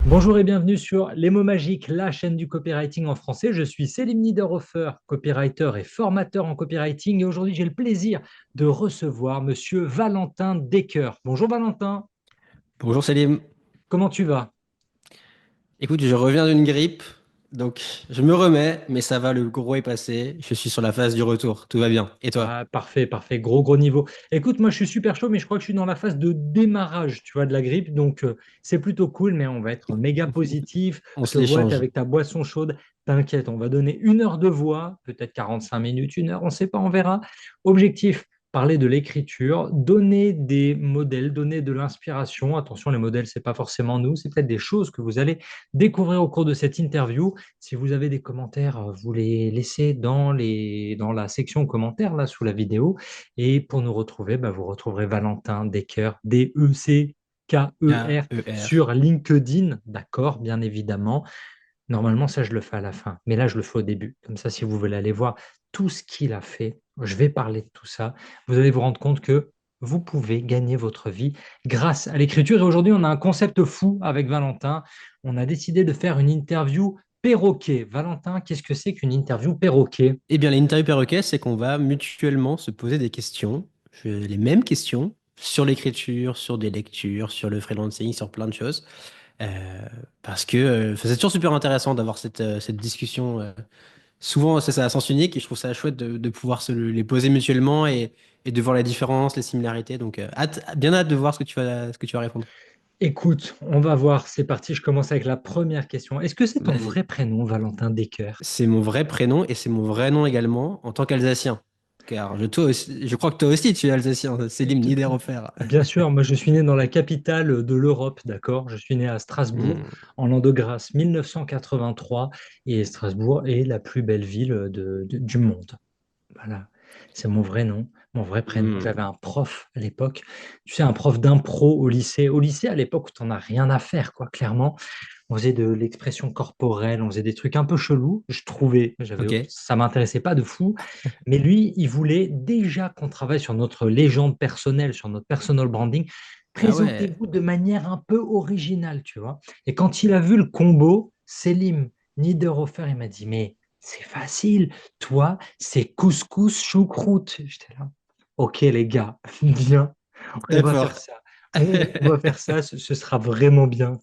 Bonjour et bienvenue sur Les mots magiques, la chaîne du copywriting en français. Je suis Selim Niederhofer, copywriter et formateur en copywriting. Et aujourd'hui, j'ai le plaisir de recevoir Monsieur Valentin Decker. Bonjour Valentin, Bonjour Salim. comment tu vas? Écoute, je reviens d'une grippe, donc je me remets, mais ça va, le gros est passé. Je suis sur la phase du retour. Tout va bien. Et toi? Ah, parfait, parfait, gros niveau. Écoute, moi je suis super chaud, mais je crois que je suis dans la phase de démarrage, tu vois, de la grippe. Donc c'est plutôt cool, mais on va être méga positif. On Je se te vois, tu es l'échange. avec ta boisson chaude. T'inquiète, on va donner 1 heure de voix, peut-être 45 minutes, 1 heure, on ne sait pas, on verra. Objectif, parler de l'écriture, donner des modèles, donner de l'inspiration. Attention, les modèles, c'est pas forcément nous, c'est peut-être des choses que vous allez découvrir au cours de cette interview. Si vous avez des commentaires, vous les laissez dans la section commentaires, là, sous la vidéo. Et pour nous retrouver, bah, vous retrouverez Valentin Decker, Decker, AER. sur LinkedIn, d'accord, bien évidemment. Normalement, ça, je le fais à la fin. Mais là, je le fais au début. Comme ça, si vous voulez aller voir tout ce qu'il a fait, je vais parler de tout ça. Vous allez vous rendre compte que vous pouvez gagner votre vie grâce à l'écriture. Et aujourd'hui, on a un concept fou avec Valentin. On a décidé de faire une interview perroquet. Valentin, qu'est-ce que c'est qu'une interview perroquet? Eh bien, l'interview perroquet, c'est qu'on va mutuellement se poser des questions, les mêmes questions, sur l'écriture, sur des lectures, sur le freelancing, sur plein de choses. Euh, Parce que c'est toujours super intéressant d'avoir cette discussion. Souvent, c'est ça à sens unique et je trouve ça chouette de pouvoir les poser mutuellement et de voir les différences, les similarités. Donc, bien hâte de voir ce que tu vas répondre. Écoute, on va voir. C'est parti. Je commence avec la première question. Est-ce que c'est ton Vas-y. vrai prénom, Valentin Decker? C'est mon vrai prénom et c'est mon vrai nom également en tant qu'Alsacien. Car je crois que toi aussi tu es Alsacien, Selim Niederhofer. Bien sûr, moi je suis né dans la capitale de l'Europe, d'accord? Je suis né à Strasbourg, Hmm. en l'an de grâce 1983, et Strasbourg est la plus belle ville du monde. Voilà, c'est mon vrai nom, mon vrai prénom. J'avais Hmm. un prof à l'époque, tu sais, un prof d'impro au lycée. Au lycée, à l'époque où tu n'en as rien à faire, quoi, clairement. On faisait de l'expression corporelle, on faisait des trucs un peu chelous, je trouvais, Ok. ça m'intéressait pas de fou, mais lui, il voulait déjà qu'on travaille sur notre légende personnelle, sur notre personal branding. Ah ouais. Présentez-vous de manière un peu originale, tu vois. Et quand il a vu le combo, Selim Niederhofer, il m'a dit, mais c'est facile, toi, c'est couscous choucroute. J'étais là, ok les gars, bien, on va faire D'accord. ça. On va faire ça, ce sera vraiment bien.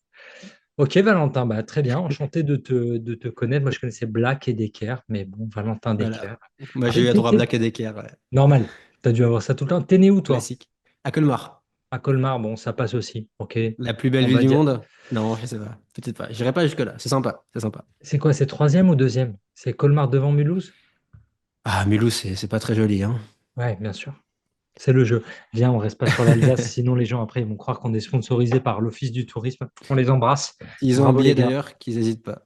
Ok, Valentin, bah, très bien, enchanté de te connaître. Moi, je connaissais Black et Decker, mais bon, Valentin Voilà. Decker. Moi j'ai Après, eu à droit à Black et Decker, ouais. normal, tu as dû avoir ça tout le temps. T'es né où, toi? Classique. À Colmar. À Colmar, bon, ça passe aussi. Ok, La plus belle on ville va du dire. monde? Non, je sais pas. Peut-être pas. J'irai pas jusque-là. C'est sympa. C'est sympa. C'est quoi, c'est troisième ou deuxième? C'est Colmar devant Mulhouse? Ah, Mulhouse, c'est pas très joli, hein. Ouais, bien sûr. C'est le jeu. Viens, on reste pas sur l'Alsace, sinon les gens après ils vont croire qu'on est sponsorisé par l'Office du tourisme. On les embrasse. S'ils ont un Bravo les billet gars. d'ailleurs, qu'ils hésitent pas.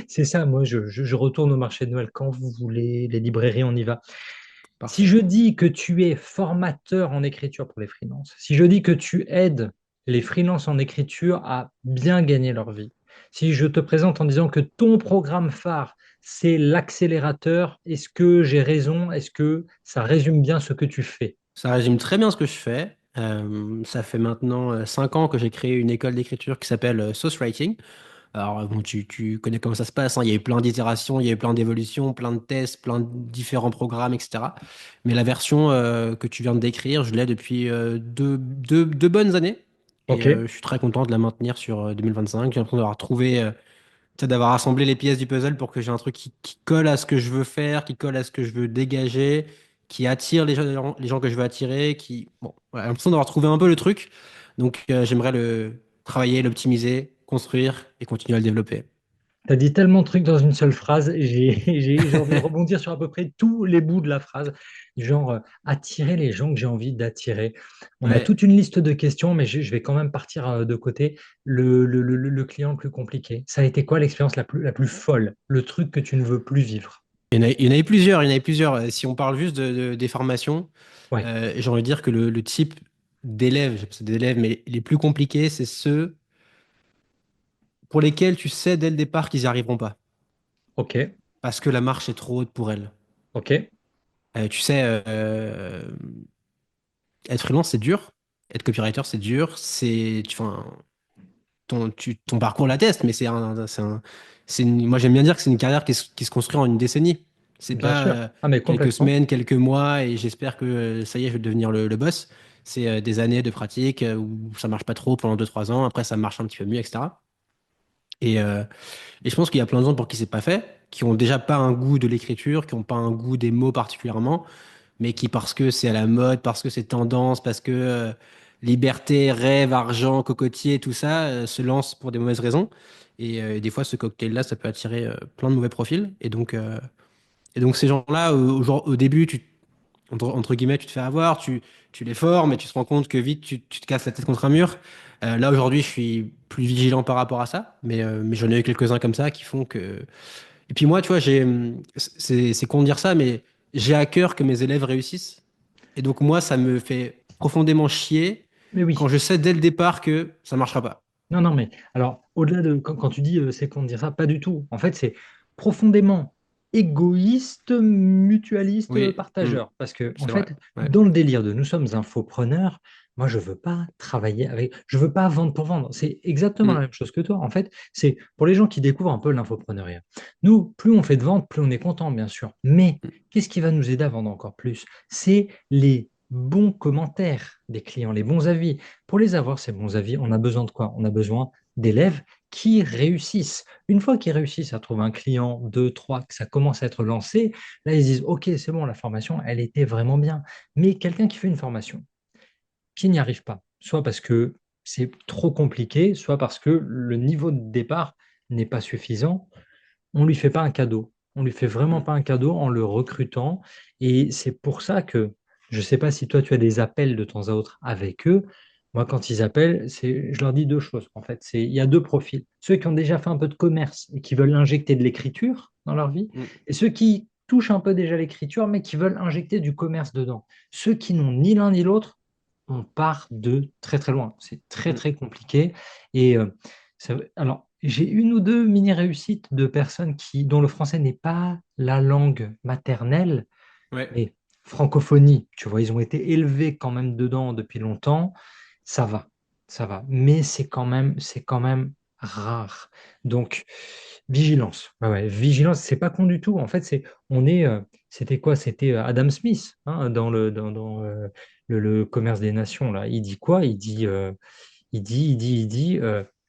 C'est ça, moi je retourne au marché de Noël quand vous voulez, les librairies, on y va. Si Parfait. je dis que tu es formateur en écriture pour les freelances, si je dis que tu aides les freelances en écriture à bien gagner leur vie, si je te présente en disant que ton programme phare, c'est l'accélérateur, est-ce que j'ai raison? Est-ce que ça résume bien ce que tu fais? Ça résume très bien ce que je fais. Ça fait maintenant 5 ans que j'ai créé une école d'écriture qui s'appelle Sauce Writing. Alors, bon, tu connais comment ça se passe, hein. Il y a eu plein d'itérations, il y a eu plein d'évolutions, plein de tests, plein de différents programmes, etc. Mais la version que tu viens de décrire, je l'ai depuis deux bonnes années. Et Ok. je suis très content de la maintenir sur 2025. J'ai l'impression d'avoir trouvé, peut-être d'avoir assemblé les pièces du puzzle pour que j'ai un truc qui colle à ce que je veux faire, qui colle à ce que je veux dégager, qui attire les gens que je veux attirer, bon, voilà, j'ai l'impression d'avoir trouvé un peu le truc. Donc, j'aimerais le travailler, l'optimiser, construire et continuer à le développer. Tu as dit tellement de trucs dans une seule phrase, j'ai envie de rebondir sur à peu près tous les bouts de la phrase, du genre attirer les gens que j'ai envie d'attirer. On a Ouais. toute une liste de questions, mais je vais quand même partir de côté. Le client le plus compliqué, ça a été quoi l'expérience la plus folle, le truc que tu ne veux plus vivre? Il y en avait plusieurs, il y en avait plusieurs. Si on parle juste des formations, Ouais, j'ai envie de dire que le type d'élèves, j'ai pas d'élèves, mais les plus compliqués, c'est ceux pour lesquels tu sais dès le départ qu'ils n'y arriveront pas. ok, Parce que la marche est trop haute pour elles. ok, Tu sais, être freelance, c'est dur. Être copywriter, c'est dur. Enfin, ton parcours l'atteste, mais moi j'aime bien dire que c'est une carrière qui se construit en une décennie. C'est Bien pas sûr. Ah, mais quelques complètement. semaines, quelques mois, et j'espère que ça y est, je vais devenir le boss. C'est des années de pratique où ça marche pas trop pendant 2 3 ans, après ça marche un petit peu mieux, etc. Et, euh, et je pense qu'il y a plein de gens pour qui c'est pas fait, qui ont déjà pas un goût de l'écriture, qui ont pas un goût des mots particulièrement, mais qui, parce que c'est à la mode, parce que c'est tendance, parce que liberté, rêve, argent, cocotier, tout ça, se lancent pour des mauvaises raisons. Des fois, ce cocktail-là, ça peut attirer plein de mauvais profils. Et donc ces gens-là, au début, entre guillemets, tu te fais avoir, tu les formes et tu te rends compte que vite, tu te casses la tête contre un mur. Là, aujourd'hui, je suis plus vigilant par rapport à ça, mais j'en ai eu quelques-uns comme ça qui font que... Et puis moi, tu vois, c'est con de dire ça, mais j'ai à cœur que mes élèves réussissent. Et donc moi, ça me fait profondément chier Mais quand oui. je sais dès le départ que ça marchera pas. Non, non, mais alors, au-delà de quand tu dis c'est con de dire ça, pas du tout. En fait, c'est profondément égoïste, mutualiste, Oui, partageur. Parce que, en c'est vrai. fait, Ouais. dans le délire de nous sommes infopreneurs, moi, je veux pas travailler avec, je veux pas vendre pour vendre. C'est exactement la Mm, même chose que toi. En fait, c'est pour les gens qui découvrent un peu l'infopreneuriat. Nous, plus on fait de ventes, plus on est content, bien sûr. Mais mm, qu'est-ce qui va nous aider à vendre encore plus? C'est les bons commentaires des clients, les bons avis. Pour les avoir, ces bons avis, on a besoin de quoi? On a besoin d'élèves qui réussissent. Une fois qu'ils réussissent à trouver un client, deux, trois, que ça commence à être lancé, là, ils disent, OK, c'est bon, la formation, elle était vraiment bien. Mais quelqu'un qui fait une formation, qui n'y arrive pas, soit parce que c'est trop compliqué, soit parce que le niveau de départ n'est pas suffisant, on lui fait pas un cadeau. On lui fait vraiment mm. pas un cadeau en le recrutant. Et c'est pour ça que je ne sais pas si toi tu as des appels de temps à autre avec eux. Moi, quand ils appellent, je leur dis deux choses. En fait, il y a deux profils. Ceux qui ont déjà fait un peu de commerce et qui veulent injecter de l'écriture dans leur vie, Mm, et ceux qui touchent un peu déjà l'écriture, mais qui veulent injecter du commerce dedans. Ceux qui n'ont ni l'un ni l'autre, on part de très très loin. C'est très mm. très compliqué. Et alors, j'ai une ou deux mini-réussites de personnes dont le français n'est pas la langue maternelle, Ouais. mais francophonie, tu vois, ils ont été élevés quand même dedans depuis longtemps. Ça va, ça va. Mais c'est quand même rare. Donc, vigilance. Ouais, ouais, vigilance, c'est pas con du tout. En fait, c'était quoi? C'était Adam Smith, hein, dans le commerce des nations, là. Il dit quoi? Il dit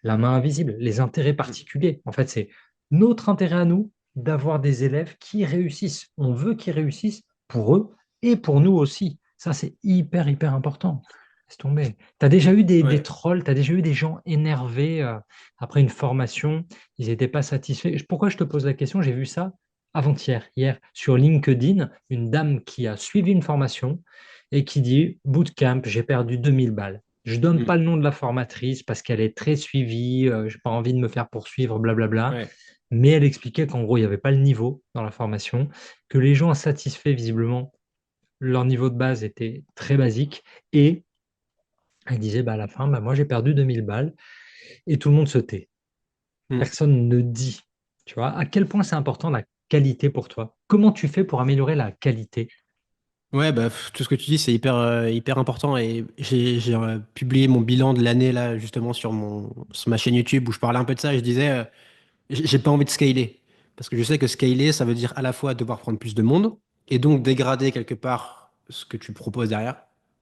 la main invisible, les intérêts Mm. particuliers. En fait, c'est notre intérêt à nous d'avoir des élèves qui réussissent. On veut qu'ils réussissent pour eux et pour nous aussi. Ça, c'est hyper, hyper important. Laisse tomber. Tu as déjà eu des Ouais. trolls, tu as déjà eu des gens énervés après une formation, ils n'étaient pas satisfaits. Pourquoi je te pose la question? J'ai vu ça avant-hier, hier, sur LinkedIn, une dame qui a suivi une formation et qui dit, Bootcamp, j'ai perdu 2000 balles. Je donne Mm. pas le nom de la formatrice parce qu'elle est très suivie, j'ai pas envie de me faire poursuivre, blablabla. Ouais. Mais elle expliquait qu'en gros, il n'y avait pas le niveau dans la formation, que les gens insatisfaits, visiblement, leur niveau de base était très basique. Et elle disait, bah, à la fin, bah, moi j'ai perdu 2000 balles et tout le monde se tait. Mm. Personne ne dit. Tu vois, à quel point c'est important la qualité pour toi? Comment tu fais pour améliorer la qualité? Ouais, bah, tout ce que tu dis, c'est hyper important. Et j'ai publié mon bilan de l'année, là, justement, sur ma chaîne YouTube où je parlais un peu de ça. Et je disais, j'ai pas envie de scaler. Parce que je sais que scaler, ça veut dire à la fois devoir prendre plus de monde et donc dégrader quelque part ce que tu proposes derrière.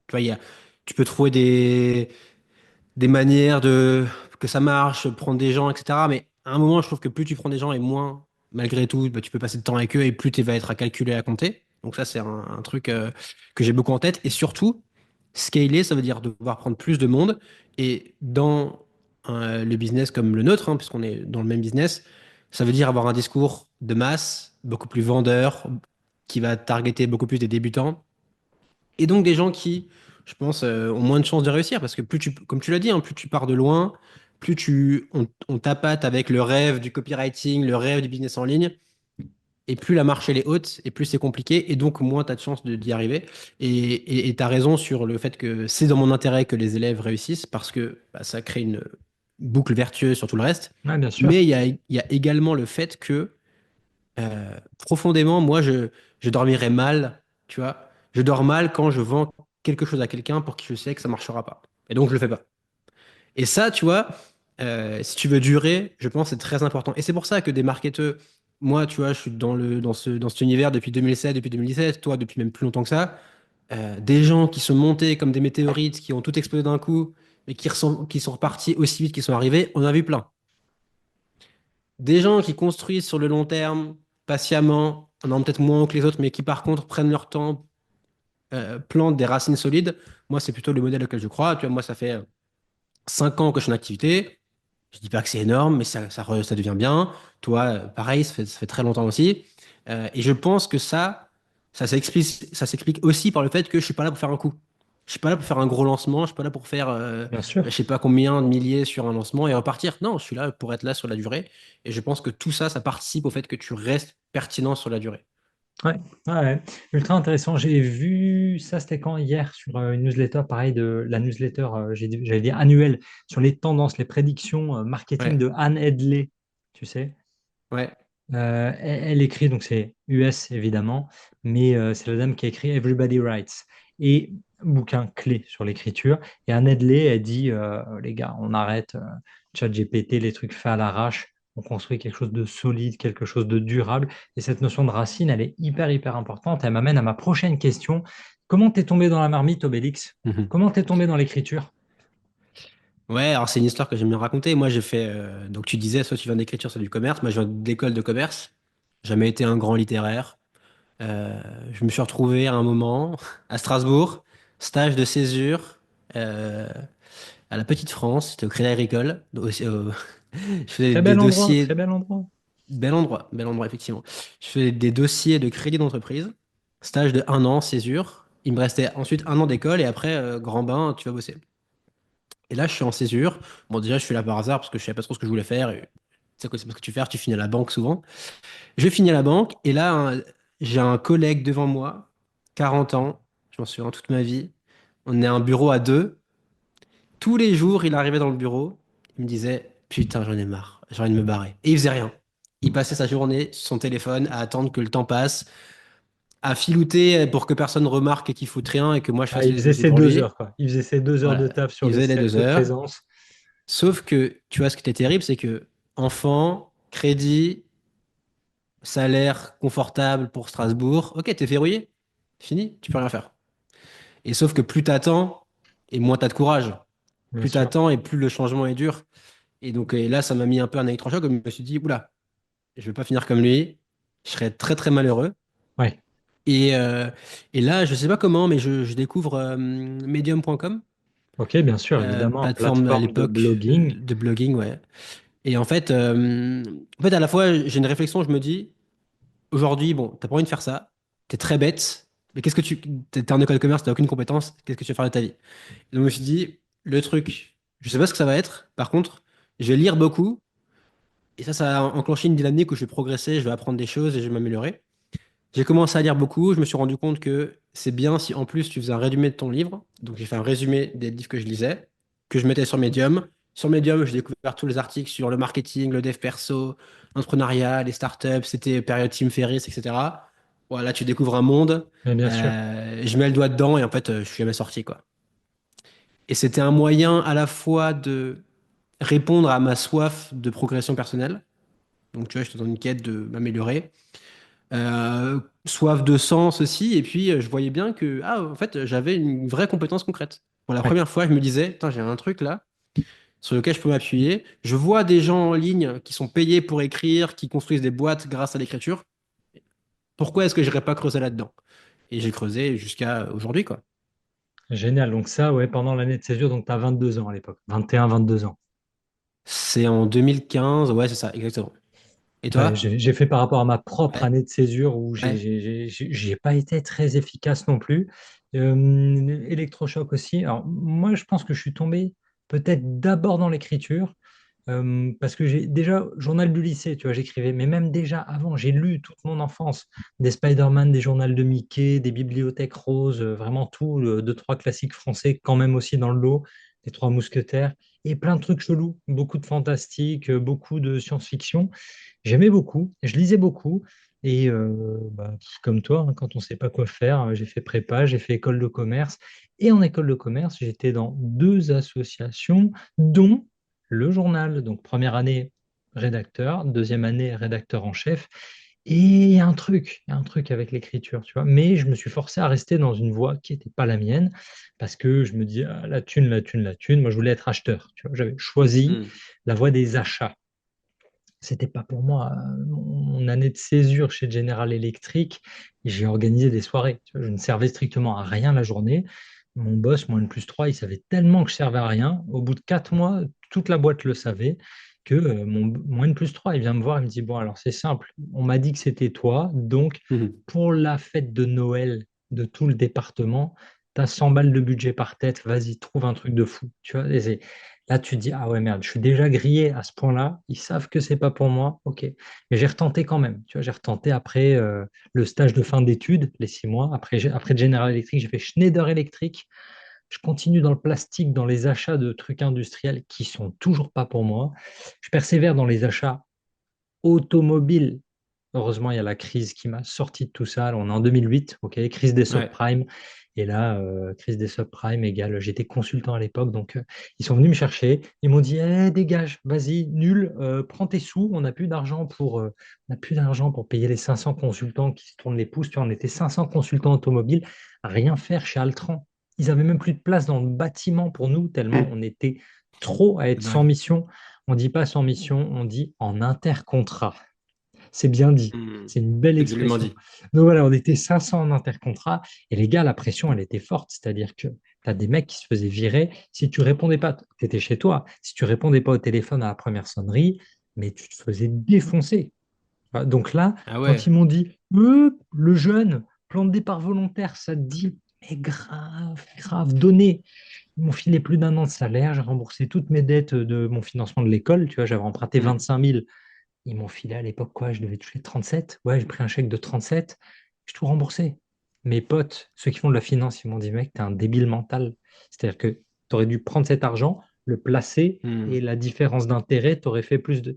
Tu vois, tu peux trouver des manières que ça marche, prendre des gens, etc. Mais à un moment, je trouve que plus tu prends des gens et moins, malgré tout, bah, tu peux passer de temps avec eux et plus tu vas être à calculer, à compter. Donc ça, c'est un truc que j'ai beaucoup en tête. Et surtout, scaler, ça veut dire devoir prendre plus de monde. Et dans le business comme le nôtre, hein, puisqu'on est dans le même business, ça veut dire avoir un discours de masse, beaucoup plus vendeur, qui va targeter beaucoup plus des débutants et donc des gens qui, je pense, ont moins de chances de réussir parce que comme tu l'as dit, hein, plus tu pars de loin, on tapate avec le rêve du copywriting, le rêve du business en ligne, et plus la marche elle est haute, et plus c'est compliqué, et donc moins tu as de chances d'y arriver. Et tu as raison sur le fait que c'est dans mon intérêt que les élèves réussissent parce que bah, ça crée une boucle vertueuse sur tout le reste. Ouais, bien sûr. Mais il y a également le fait que profondément, moi, je dormirais mal, tu vois. Je dors mal quand je vends quelque chose à quelqu'un pour qui je sais que ça marchera pas. Et donc, je le fais pas. Et ça, tu vois, Si tu veux durer, je pense que c'est très important. Et c'est pour ça que des marketeurs, moi, tu vois, je suis dans cet univers depuis 2007, depuis 2017, toi, depuis même plus longtemps que ça. Des gens qui sont montés comme des météorites, qui ont tout explosé d'un coup, et qui sont repartis aussi vite qu'ils sont arrivés, on en a vu plein. Des gens qui construisent sur le long terme, patiemment, on en a peut-être moins que les autres, mais qui par contre prennent leur temps, plantent des racines solides. Moi, c'est plutôt le modèle auquel je crois. Tu vois, moi, ça fait 5 ans que je suis en activité. Je dis pas que c'est énorme, mais ça devient bien. Toi, pareil, ça fait très longtemps aussi. Et je pense que ça s'explique aussi par le fait que je suis pas là pour faire un coup. Je suis pas là pour faire un gros lancement. Je suis pas là pour faire, Bien sûr. je sais pas combien de milliers sur un lancement et repartir. Non, je suis là pour être là sur la durée. Et je pense que tout ça, ça participe au fait que tu restes pertinent sur la durée. Ouais, ouais, ouais. Ultra intéressant. J'ai vu ça, c'était quand? Hier, sur une newsletter, pareil, de la newsletter, j'allais dire annuelle, sur les tendances, les prédictions marketing Ouais, de Anne Hedley, tu sais. ouais. Elle écrit, donc c'est US évidemment, mais c'est la dame qui a écrit Everybody Writes, et bouquin clé sur l'écriture. Et Anne Hedley, elle dit, les gars, on arrête ChatGPT, les trucs faits à l'arrache, on construit quelque chose de solide, quelque chose de durable. Et cette notion de racine, elle est hyper, hyper importante. Elle m'amène à ma prochaine question. Comment t'es tombé dans la marmite, Obélix? Mhm. Comment t'es tombé dans l'écriture? Ouais, alors c'est une histoire que j'aime bien raconter. Moi, j'ai fait. Donc, tu disais, soit tu viens d'écriture, soit du commerce. Moi, je viens d'école de commerce. Jamais été un grand littéraire. Euh, je me suis retrouvé à un moment à Strasbourg, stage de césure à la Petite France, c'était au Crédit Agricole. Je faisais Très des bel endroit, très dossiers, bel endroit. bel endroit effectivement. Je faisais des dossiers de crédit d'entreprise, stage de 1 an, césure. Il me restait ensuite 1 an d'école et après, grand bain, tu vas bosser. Et là, je suis en césure. Bon, déjà, je suis là par hasard parce que je savais pas trop ce que je voulais faire. Et tu sais quoi, c'est parce que tu fais, tu finis à la banque souvent. Je finis à la banque et là, j'ai un collègue devant moi, 40 ans, je m'en souviens toute ma vie. On est un bureau à deux. Tous les jours, il arrivait dans le bureau, il me disait, putain, j'en ai marre, j'ai envie de me barrer. Et il faisait rien. Il passait sa journée sur son téléphone à attendre que le temps passe, à filouter pour que personne remarque qu'il fout rien et que moi je Ah, fasse il les faisait dossiers ses pour deux heures, lui. quoi. Il faisait ses 2 heures de Voilà. taf sur Il le faisait les cercle 2 heures. présence. Sauf que, tu vois, ce qui était terrible, c'est que enfant, crédit, salaire confortable pour Strasbourg, ok, t'es verrouillé, fini, tu peux rien faire. Et sauf que plus t'attends, et moins t'as de courage. Bien Plus sûr. t'attends et plus le changement est dur. Et donc et là, ça m'a mis un peu un électrochoc. Je me suis dit, oula, je vais pas finir comme lui. Je serais très très malheureux. Ouais. Et, euh, et là, je sais pas comment, mais je découvre medium.com, Ok, bien sûr, évidemment. plateforme à Plateforme de l'époque blogging. de blogging, ouais. Et en fait, à la fois, j'ai une réflexion, je me dis, aujourd'hui, bon, t'as pas envie de faire ça, t'es très bête, mais t'es en école de commerce, t'as aucune compétence, qu'est-ce que tu vas faire de ta vie? Et donc, je me suis dit, le truc, je sais pas ce que ça va être, par contre, je vais lire beaucoup, et ça a enclenché une dynamique où je vais progresser, je vais apprendre des choses et je vais m'améliorer. J'ai commencé à lire beaucoup, je me suis rendu compte que c'est bien si en plus tu faisais un résumé de ton livre. Donc j'ai fait un résumé des livres que je lisais, que je mettais sur Medium. Sur Medium, j'ai découvert tous les articles sur le marketing, le dev perso, l'entrepreneuriat, les startups, c'était période Tim Ferriss, etc. Voilà, tu découvres un monde. Mais bien sûr. Je mets le doigt dedans et en fait, je suis jamais sorti, quoi. Et c'était un moyen à la fois de répondre à ma soif de progression personnelle. Donc tu vois, j'étais dans une quête de m'améliorer. Soif de sens aussi. Et puis, je voyais bien que, en fait, j'avais une vraie compétence concrète. Pour la Ouais. première fois, je me disais, putain, j'ai un truc là sur lequel je peux m'appuyer. Je vois des gens en ligne qui sont payés pour écrire, qui construisent des boîtes grâce à l'écriture. Pourquoi est-ce que j'irais pas creuser là-dedans? Et j'ai creusé jusqu'à aujourd'hui, quoi. Génial. Donc ça, ouais, pendant l'année de césure, donc tu as 22 ans à l'époque. 21, 22 ans. C'est en 2015, ouais, c'est ça, exactement. Et Ouais, toi? j'ai fait par rapport à ma propre Ouais, année de césure où ouais. j'ai pas été très efficace non plus. Électrochoc aussi. Alors moi, je pense que je suis tombé peut-être d'abord dans l'écriture. Parce que j'ai déjà, journal du lycée, tu vois, j'écrivais, mais même déjà avant, j'ai lu toute mon enfance, des Spider-Man, des journaux de Mickey, des bibliothèques roses, vraiment tout, deux, trois classiques français quand même aussi dans le lot, les Trois Mousquetaires, et plein de trucs chelous, beaucoup de fantastique, beaucoup de science-fiction. J'aimais beaucoup, je lisais beaucoup, et comme toi, hein, quand on ne sait pas quoi faire, j'ai fait prépa, j'ai fait école de commerce, et en école de commerce, j'étais dans deux associations, dont le journal. Donc, première année, rédacteur, deuxième année, rédacteur en chef. Et il y a un truc avec l'écriture, tu vois. Mais je me suis forcé à rester dans une voie qui n'était pas la mienne parce que je me dis, ah, la thune, la thune, la thune. Moi, je voulais être acheteur. Tu vois. J'avais choisi Hmm. la voie des achats. C'était pas pour moi. Mon année de césure chez General Electric, j'ai organisé des soirées. Tu vois, je ne servais strictement à rien la journée. Mon boss, mon N+3, il savait tellement que je servais à rien. Au bout de 4 mois, toute la boîte le savait que mon N+3, il vient me voir, il me dit, bon, alors c'est simple, on m'a dit que c'était toi, donc Mhm. pour la fête de Noël de tout le département, tu as 100 balles de budget par tête, vas-y, trouve un truc de fou. Tu vois, là, tu te dis, ah ouais, merde, je suis déjà grillé à ce point-là. Ils savent que c'est pas pour moi. OK. Mais j'ai retenté quand même. Tu vois, j'ai retenté après le stage de fin d'études, les 6 mois. Après General Electric, j'ai fait Schneider Electric. Je continue dans le plastique, dans les achats de trucs industriels qui sont toujours pas pour moi. Je persévère dans les achats automobiles. Heureusement, il y a la crise qui m'a sorti de tout ça. On est en 2008, ok, crise des Ouais. subprimes. Et là, crise des subprimes égale, j'étais consultant à l'époque, donc ils sont venus me chercher. Ils m'ont dit, eh, dégage, vas-y, nul, prends tes sous. On n'a plus d'argent pour payer les 500 consultants qui se tournent les pouces. Tu vois, on était 500 consultants automobiles, à rien faire chez Altran. Ils avaient même plus de place dans le bâtiment pour nous, tellement Hmm. on était trop à être C'est sans dingue. mission. On dit pas sans mission, on dit en intercontrat. C'est bien dit. Hmm. C'est une belle C'est joliment expression. dit. Donc voilà, on était 500 en intercontrat et les gars, la pression, elle était forte. C'est-à-dire que tu as des mecs qui se faisaient virer. Si tu répondais pas, tu étais chez toi. Si tu répondais pas au téléphone à la première sonnerie, mais tu te faisais défoncer. Voilà. Donc là, Ah quand ouais. ils m'ont dit, le jeune, plan de départ volontaire, ça te dit, mais grave, grave, donnez. Ils m'ont filé plus d'un an de salaire, j'ai remboursé toutes mes dettes de mon financement de l'école. Tu vois, j'avais emprunté Hmm. 25 000. Ils m'ont filé à l'époque quoi? Je devais toucher 37. Ouais, j'ai pris un chèque de 37. J'ai tout remboursé. Mes potes, ceux qui font de la finance, ils m'ont dit, mec, t'es un débile mental. C'est-à-dire que tu aurais dû prendre cet argent, le placer, et Hmm. la différence d'intérêt, tu aurais fait plus de.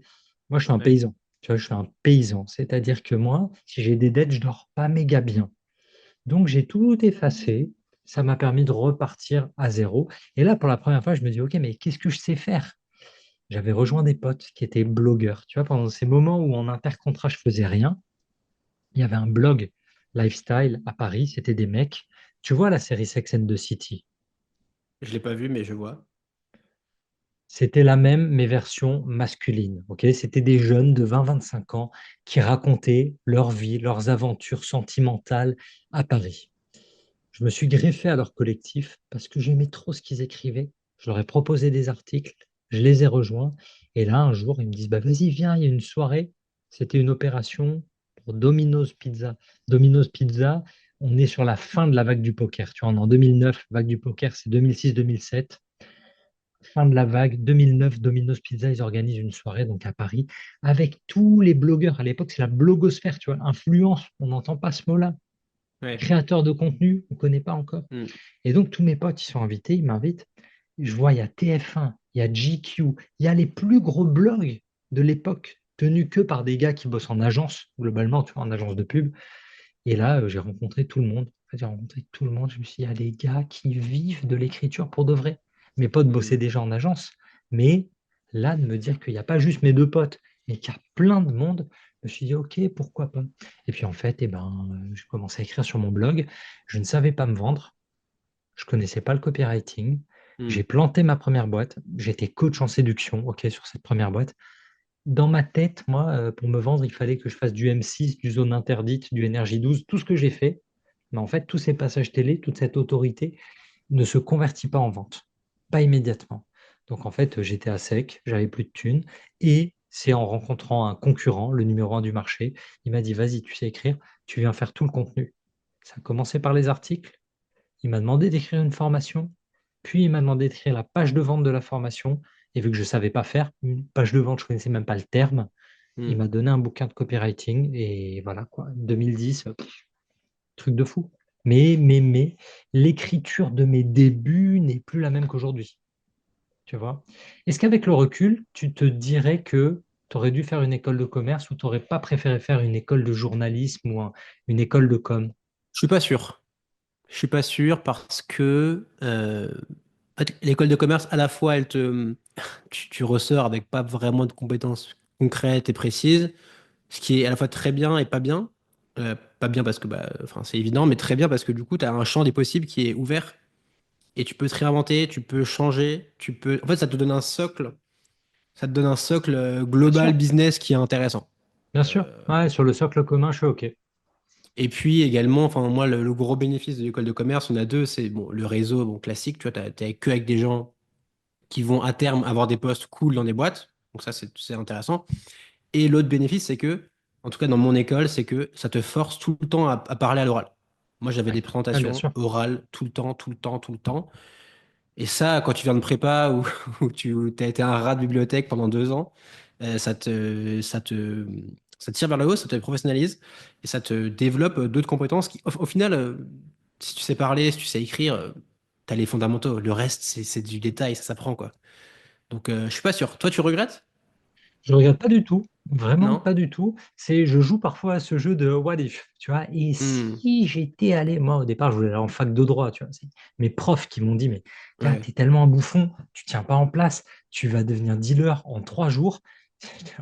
Moi, je suis un Ouais. paysan. Tu vois, je suis un paysan. C'est-à-dire que moi, si j'ai des dettes, je dors pas méga bien. Donc, j'ai tout effacé. Ça m'a permis de repartir à zéro. Et là, pour la première fois, je me dis, OK, mais qu'est-ce que je sais faire? J'avais rejoint des potes qui étaient blogueurs. Tu vois, pendant ces moments où en intercontrat, je faisais rien, il y avait un blog lifestyle à Paris. C'était des mecs. Tu vois la série Sex and the City? Je l'ai pas vu, mais je vois. C'était la même, mais version masculine. Ok, c'était des jeunes de 20-25 ans qui racontaient leur vie, leurs aventures sentimentales à Paris. Je me suis greffé à leur collectif parce que j'aimais trop ce qu'ils écrivaient. Je leur ai proposé des articles, je les ai rejoints. Et là, un jour, ils me disent, bah, vas-y, viens, il y a une soirée. C'était une opération pour Domino's Pizza. Domino's Pizza, on est sur la fin de la vague du poker. Tu vois, on est en 2009, vague du poker, c'est 2006-2007. Fin de la vague, 2009, Domino's Pizza, ils organisent une soirée donc à Paris avec tous les blogueurs. À l'époque, c'est la blogosphère, tu vois, influence, on n'entend pas ce mot-là. Ouais. Créateur de contenu, on ne connaît pas encore. Hmm. Et donc, tous mes potes, ils sont invités, ils m'invitent. Je vois, il y a TF1, il y a GQ, il y a les plus gros blogs de l'époque, tenus que par des gars qui bossent en agence, globalement, tu vois, en agence de pub. Et là, j'ai rencontré tout le monde. En fait, j'ai rencontré tout le monde. Je me suis dit, il y a des gars qui vivent de l'écriture pour de vrai. Mes potes bossaient Hmm. déjà en agence. Mais là, de me dire qu'il n'y a pas juste mes deux potes, mais qu'il y a plein de monde, je me suis dit, OK, pourquoi pas. Et puis en fait, j'ai commencé à écrire sur mon blog. Je ne savais pas me vendre. Je connaissais pas le copywriting. Hmm. J'ai planté ma première boîte. J'étais coach en séduction, OK, sur cette première boîte. Dans ma tête, moi, pour me vendre, il fallait que je fasse du M6, du Zone Interdite, du Énergie 12, tout ce que j'ai fait. Mais en fait, tous ces passages télé, toute cette autorité ne se convertit pas en vente, pas immédiatement. Donc en fait, j'étais à sec, j'avais plus de thunes. Et c'est en rencontrant un concurrent, le numéro un du marché, il m'a dit, vas-y, tu sais écrire, tu viens faire tout le contenu. Ça a commencé par les articles. Il m'a demandé d'écrire une formation, puis il m'a demandé d'écrire la page de vente de la formation. Et vu que je ne savais pas faire une page de vente, je ne connaissais même pas le terme, il Hmm. m'a donné un bouquin de copywriting. Et voilà, quoi, 2010, truc de fou. Mais, l'écriture de mes débuts n'est plus la même qu'aujourd'hui. Tu vois? Est-ce qu'avec le recul, tu te dirais que tu aurais dû faire une école de commerce ou tu n'aurais pas préféré faire une école de journalisme ou une école de com? Je suis pas sûr. Je suis pas sûr parce que En fait, l'école de commerce, à la fois, tu ressors avec pas vraiment de compétences concrètes et précises, ce qui est à la fois très bien et pas bien. Pas bien parce que bah, enfin, c'est évident, mais très bien parce que du coup, tu as un champ des possibles qui est ouvert et tu peux te réinventer, tu peux changer, tu peux. En fait, ça te donne un socle Bien global sûr, business qui est intéressant. bien sûr. Euh, Ouais, sur le socle commun, je suis OK. et puis également, enfin moi, le gros bénéfice de l'école de commerce, on a deux, c'est bon, le réseau bon, classique, tu vois, t'es que avec des gens qui vont à terme avoir des postes cool dans des boîtes. Donc ça, c'est intéressant. Et l'autre bénéfice, c'est que, en tout cas dans mon école, c'est que ça te force tout le temps à parler à l'oral. Moi, j'avais Ouais. des Ouais, bien présentations sûr. orales tout le temps, tout le temps, tout le temps. Et ça, quand tu viens de prépa ou ou tu as été un rat de bibliothèque pendant 2 ans, ça te tire vers le haut, ça te professionnalise et ça te développe d'autres compétences qui, au final, si tu sais parler, si tu sais écrire, tu as les fondamentaux. Le reste, c'est du détail, ça s'apprend, quoi. Donc, je suis pas sûr. Toi, tu regrettes? Je regarde pas du tout, vraiment Non? pas du tout. Je joue parfois à ce jeu de what if, tu vois. Et Hmm. si j'étais allé, moi au départ, je voulais aller en fac de droit, tu vois. C'est mes profs qui m'ont dit, mais gars, Ouais. t'es tellement un bouffon, tu tiens pas en place, tu vas devenir dealer en 3 jours.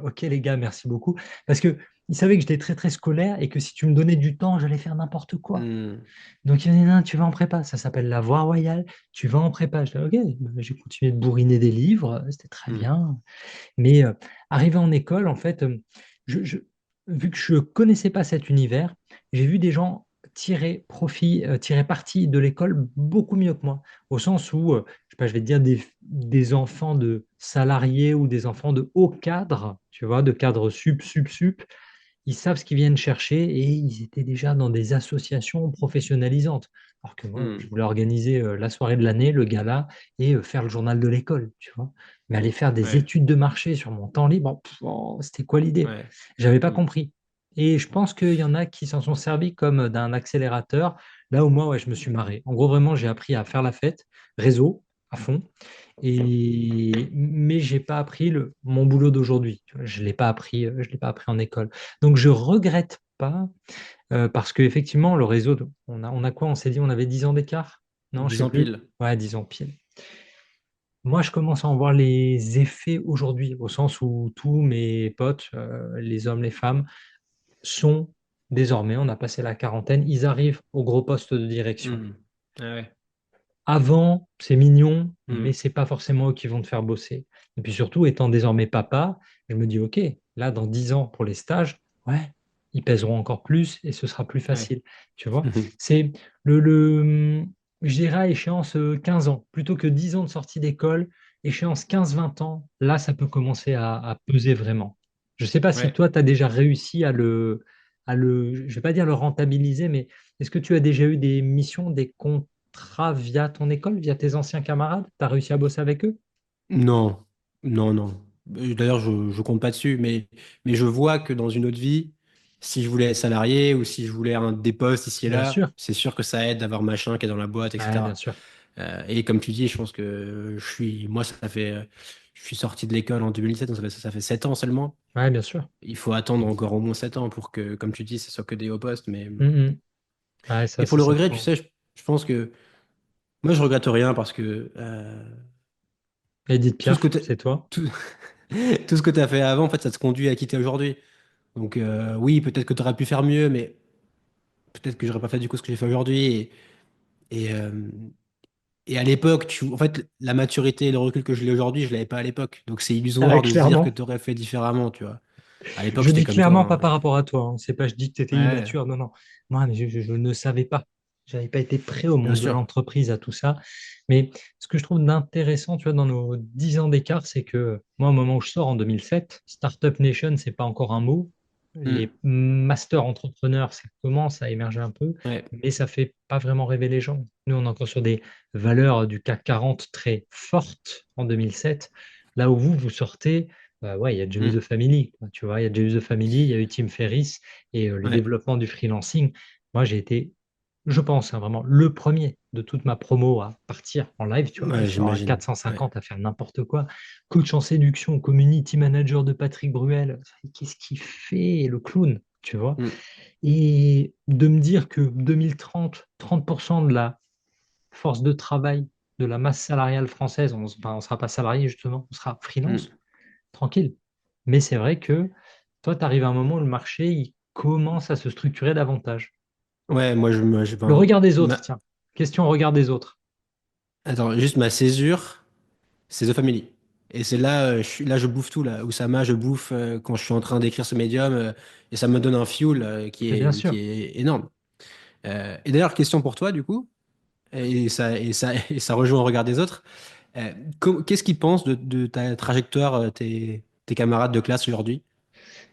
Ok les gars, merci beaucoup. Parce que ils savaient que j'étais très très scolaire et que si tu me donnais du temps, j'allais faire n'importe quoi. Hmm. Donc il m'a dit, non, tu vas en prépa, ça s'appelle la voie royale, tu vas en prépa. Je dis, ok, bah, j'ai continué de bourriner des livres, c'était très Hmm. bien. Mais arrivé en école, en fait, vu que je ne connaissais pas cet univers, j'ai vu des gens tirer profit, tirer parti de l'école beaucoup mieux que moi. Au sens où, je sais pas, je vais te dire des enfants de salariés ou des enfants de haut cadre, tu vois, de cadre sup, sup, sup, ils savent ce qu'ils viennent chercher et ils étaient déjà dans des associations professionnalisantes. Alors que moi, je Hmm. voulais organiser la soirée de l'année, le gala, et faire le journal de l'école, tu vois. Mais aller faire des Ouais. études de marché sur mon temps libre, c'était quoi l'idée? Ouais. J'avais pas Hmm. compris. Et je pense qu'il y en a qui s'en sont servis comme d'un accélérateur. Là où moi, ouais, je me suis marré. En gros, vraiment, j'ai appris à faire la fête, réseau à fond. Mais j'ai pas appris mon boulot d'aujourd'hui. Tu vois, je l'ai pas appris en école. Donc je regrette pas parce qu'effectivement, le réseau, on a quoi? On s'est dit on avait 10 ans d'écart? Non, je 10 sais ans plus. pile. Ouais, 10 ans pile. Moi, je commence à en voir les effets aujourd'hui, au sens où tous mes potes, les hommes, les femmes, sont désormais, on a passé la quarantaine, ils arrivent au gros poste de direction. Hmm. Ah ouais. Avant, c'est mignon, Hmm. mais c'est pas forcément eux qui vont te faire bosser. Et puis surtout, étant désormais papa, je me dis, OK, là, dans 10 ans pour les stages, ouais, ils pèseront encore plus et ce sera plus Ouais. facile. Tu vois, c'est je dirais à échéance 15 ans, plutôt que 10 ans de sortie d'école, échéance 15-20 ans, là, ça peut commencer à peser vraiment. Je sais pas si Ouais. toi, tu as déjà réussi je vais pas dire le rentabiliser, mais est-ce que tu as déjà eu des missions, des contrats via ton école, via tes anciens camarades? Tu as réussi à bosser avec eux? Non, non, non. D'ailleurs, je compte pas dessus, mais je vois que dans une autre vie, si je voulais être salarié ou si je voulais des postes ici et Bien là, sûr. c'est sûr que ça aide d'avoir machin qui est dans la boîte, Ouais, bien etc. sûr. Et comme tu dis, je pense que moi, je suis sorti de l'école en 2017, donc ça fait 7 ans seulement. Ouais, bien sûr. Il faut attendre encore au moins 7 ans pour que, comme tu dis, ce soit que des hauts postes. Mhm. Ouais, ça, Et pour ça le regret, tu s'apprend. sais, je pense que moi, je regrette rien parce que Edith tout ce que Piaf, t'as- c'est toi? tout, tout ce que tu as fait avant, en fait, ça te conduit à quitter aujourd'hui. Donc oui, peut-être que tu aurais pu faire mieux, mais peut-être que j'aurais pas fait du coup ce que j'ai fait aujourd'hui. Et, euh, et à l'époque, en fait, la maturité et le recul que je l'ai aujourd'hui, je l'avais pas à l'époque. Donc c'est Ah, illusoire de se dire que clairement. tu aurais fait différemment, tu vois. À l'époque, Je j'étais dis comme toi, clairement pas hein. par rapport à toi, hein. C'est pas, je dis que tu étais Ouais, immature. Non, non. Moi, mais je ne savais pas. Je n'avais pas été prêt au bien monde de sûr. l'entreprise, à tout ça. Mais ce que je trouve d'intéressant, tu vois, dans nos 10 ans d'écart, c'est que moi, au moment où je sors en 2007, Startup Nation, c'est pas encore un mot. Hmm. Les masters entrepreneurs, ça commence à émerger un peu, Ouais. mais ça fait pas vraiment rêver les gens. Nous, on est encore sur des valeurs du CAC 40 très fortes en 2007. Là où vous sortez. Bah ouais, il y a James the Hmm. Family, quoi, tu vois, il y a James the Family, il y a eu Tim Ferriss et le Ouais. développement du freelancing. Moi, j'ai été, je pense, hein, vraiment le premier de toute ma promo à partir en live, tu vois, Ouais, sur j'imagine. Ouais. 450 à faire n'importe quoi. Coach en séduction, community manager de Patrick Bruel. Qu'est-ce qu'il fait, le clown, tu vois? Hmm. Et de me dire que 2030, 30% de la force de travail de la masse salariale française, enfin, on sera pas salarié justement, on sera freelance, Hmm. tranquille. Mais c'est vrai que toi, tu arrives à un moment où le marché, il commence à se structurer davantage. Ouais, moi, Le enfin, regard des autres, tiens. Question regard des autres. attends, juste ma césure, c'est The Family. Et c'est là, là, je bouffe tout, là. Oussama, je bouffe quand je suis en train d'écrire ce médium, et ça me donne un fuel Mais bien qui sûr. est énorme. Et d'ailleurs, question pour toi, du coup, et ça rejoint au regard des autres. Euh, Qu'est-ce qu'ils pensent de ta trajectoire, tes camarades de classe aujourd'hui?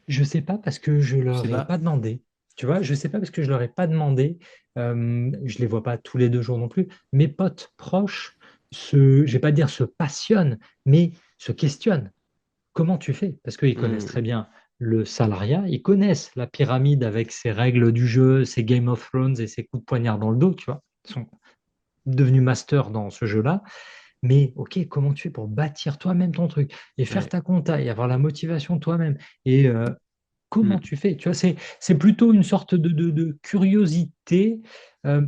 Je sais pas parce que je Tu sais leur ai pas pas? demandé. Tu vois, je sais pas parce que je leur ai pas demandé. Je les vois pas tous les 2 jours non plus. Mes potes proches je vais pas dire se passionnent, mais se questionnent. Comment tu fais? Parce qu'ils connaissent très Hmm. bien le salariat, ils connaissent la pyramide avec ses règles du jeu, ses Game of Thrones et ses coups de poignard dans le dos, tu vois. Ils sont devenus masters dans ce jeu-là. Mais ok, comment tu fais pour bâtir toi-même ton truc et faire Ouais. ta compta et avoir la motivation toi-même et comment Hmm. tu fais? Tu vois, c'est plutôt une sorte de curiosité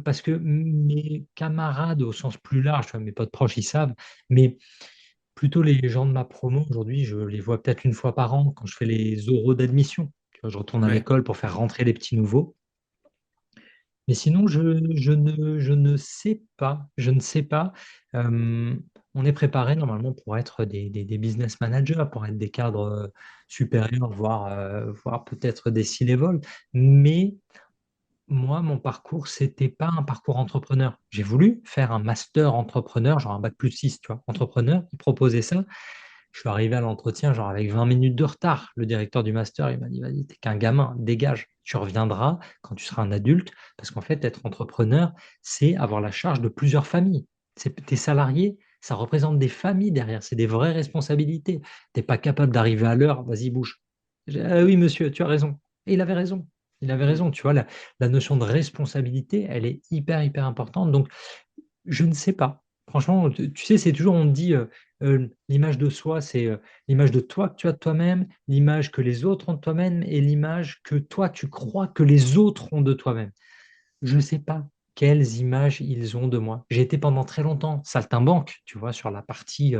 parce que mes camarades au sens plus large, tu vois, mes potes proches, ils savent, mais plutôt les gens de ma promo aujourd'hui, je les vois peut-être une fois par an quand je fais les oraux d'admission. Tu vois, je retourne à Ouais. l'école pour faire rentrer les petits nouveaux. Mais sinon, je ne sais pas. Je ne sais pas. Euh, on est préparé normalement pour être des business managers, pour être des cadres supérieurs, voire peut-être des C-level. Mais moi, mon parcours, c'était pas un parcours entrepreneur. J'ai voulu faire un master entrepreneur, genre un bac plus 6, tu vois, entrepreneur. Il proposait ça. Je suis arrivé à l'entretien, genre avec 20 minutes de retard. Le directeur du master, il m'a dit, vas-y, t'es qu'un gamin, dégage. Tu reviendras quand tu seras un adulte, parce qu'en fait, être entrepreneur, c'est avoir la charge de plusieurs familles. Tes salariés, ça représente des familles derrière, c'est des vraies responsabilités. T'es pas capable d'arriver à l'heure, vas-y, bouge. Ah oui, monsieur, tu as raison. Et il avait raison. Il avait Hmm. raison. Tu vois, la notion de responsabilité, elle est hyper, hyper importante. Donc, je ne sais pas. Franchement, tu sais, c'est toujours, on dit, l'image de soi, c'est l'image de toi que tu as de toi-même, l'image que les autres ont de toi-même et l'image que toi, tu crois que les autres ont de toi-même. Je ne sais pas quelles images ils ont de moi. J'ai été pendant très longtemps saltimbanque, tu vois, sur la partie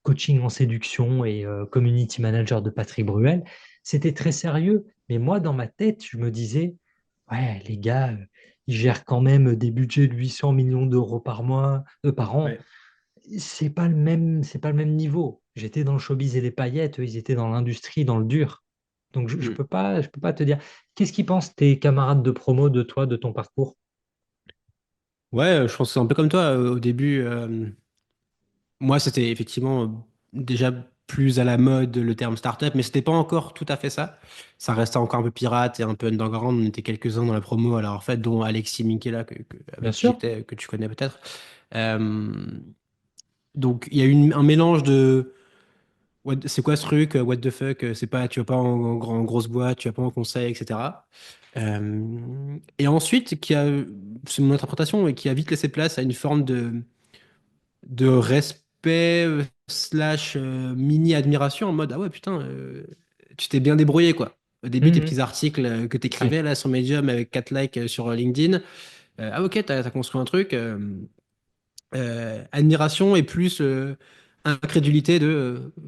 coaching en séduction et community manager de Patrick Bruel. C'était très sérieux, mais moi, dans ma tête, je me disais, ouais, les gars, ils gèrent quand même des budgets de 800 millions d'euros par mois, par an. Ouais. C'est pas le même niveau. J'étais dans le showbiz et les paillettes, eux, ils étaient dans l'industrie, dans le dur. Donc, je Hmm. peux pas te dire. Qu'est-ce qu'ils pensent tes camarades de promo de toi, de ton parcours? Ouais, je pense que c'est un peu comme toi. Au début, moi, c'était effectivement déjà plus à la mode le terme startup, mais c'était pas encore tout à fait ça. Ça restait encore un peu pirate et un peu underground. On était quelques-uns dans la promo, alors en fait, dont Alexis Minkela, Bien avec qui sûr. j'étais, que tu connais peut-être. Euh, donc, il y a eu un mélange de c'est quoi ce truc? What the fuck? C'est pas, tu vas pas en grosse boîte, tu vas pas en conseil, etc. Et ensuite, c'est mon interprétation, et qui a vite laissé place à une forme de respect slash mini-admiration en mode, ah ouais, putain, tu t'es bien débrouillé, quoi. Au début, tes Mhm. petits articles que tu Ouais. écrivais là sur Medium avec 4 likes sur LinkedIn, ah ok, t'as construit un truc. Admiration et plus incrédulité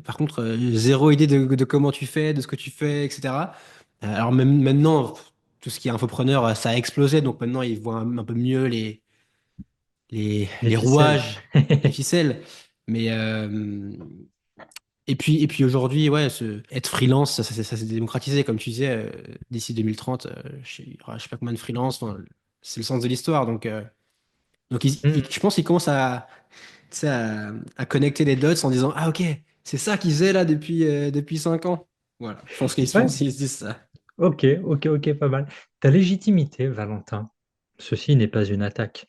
par contre, zéro idée de comment tu fais, de ce que tu fais, etc. Alors même maintenant, tout ce qui est infopreneur, ça a explosé, donc maintenant ils voient un peu mieux Les les ficelles. rouages, les ficelles. Mais et puis aujourd'hui, ouais, être freelance, ça s'est démocratisé, comme tu disais, d'ici 2030, je sais pas combien de freelance, enfin, c'est le sens de l'histoire, donc Mhm. je pense qu'ils commencent tu sais, à connecter les dots en disant, ah ok, c'est ça qu'ils faisaient là depuis 5 ans. Voilà, je pense Ouais. qu'ils se disent ça. Ok, ok, ok, pas mal. Ta légitimité, Valentin, ceci n'est pas une attaque.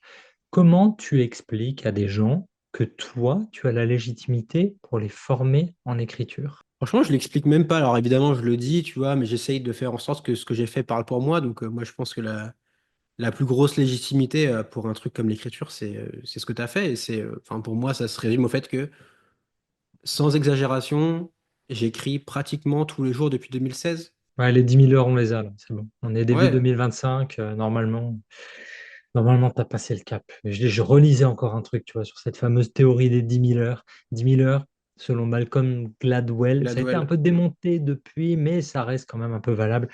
Comment tu expliques à des gens que toi, tu as la légitimité pour les former en écriture? Franchement, je l'explique même pas. Alors évidemment, je le dis, tu vois, mais j'essaye de faire en sorte que ce que j'ai fait parle pour moi. Donc moi, je pense que la plus grosse légitimité pour un truc comme l'écriture, c'est ce que tu as fait. Et enfin, pour moi, ça se résume au fait que, sans exagération, j'écris pratiquement tous les jours depuis 2016. Ouais, les 10 000 heures, on les a là, c'est bon. On est début Ouais, 2025, normalement. Normalement, tu as passé le cap. Je relisais encore un truc, tu vois, sur cette fameuse théorie des 10 000 heures. 10 000 heures, selon Malcolm Gladwell, ça a été un Gladwell. peu démonté depuis, mais ça reste quand même un peu valable.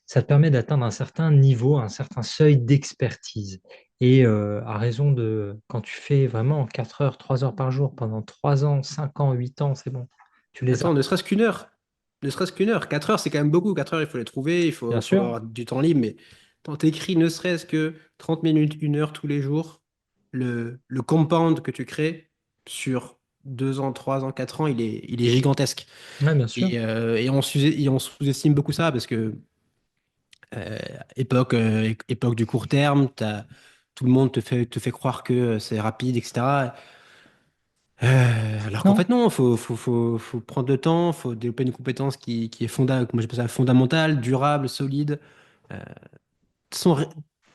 Ça te permet d'atteindre un certain niveau, un certain seuil d'expertise. Et à raison de, quand tu fais vraiment 4 heures, 3 heures par jour pendant 3 ans, 5 ans, 8 ans, c'est bon. Tu les Attends, as. ne serait-ce qu'une heure. Ne serait-ce qu'une heure. 4 heures, c'est quand même beaucoup. 4 heures, il faut les trouver, Bien faut sûr. avoir du temps libre. Mais quand t'écris ne serait-ce que 30 minutes, une heure tous les jours, le compound que tu crées sur 2 ans, 3 ans, 4 ans, il est gigantesque. Ouais, bien sûr. Et on sous-estime beaucoup ça parce que euh, époque du court terme, tout le monde te fait croire que c'est rapide, etc. Alors qu'en Non, fait, non, faut prendre le temps, faut développer une compétence qui est moi j'appelle ça fondamentale, durable, solide. Euh, sans ré-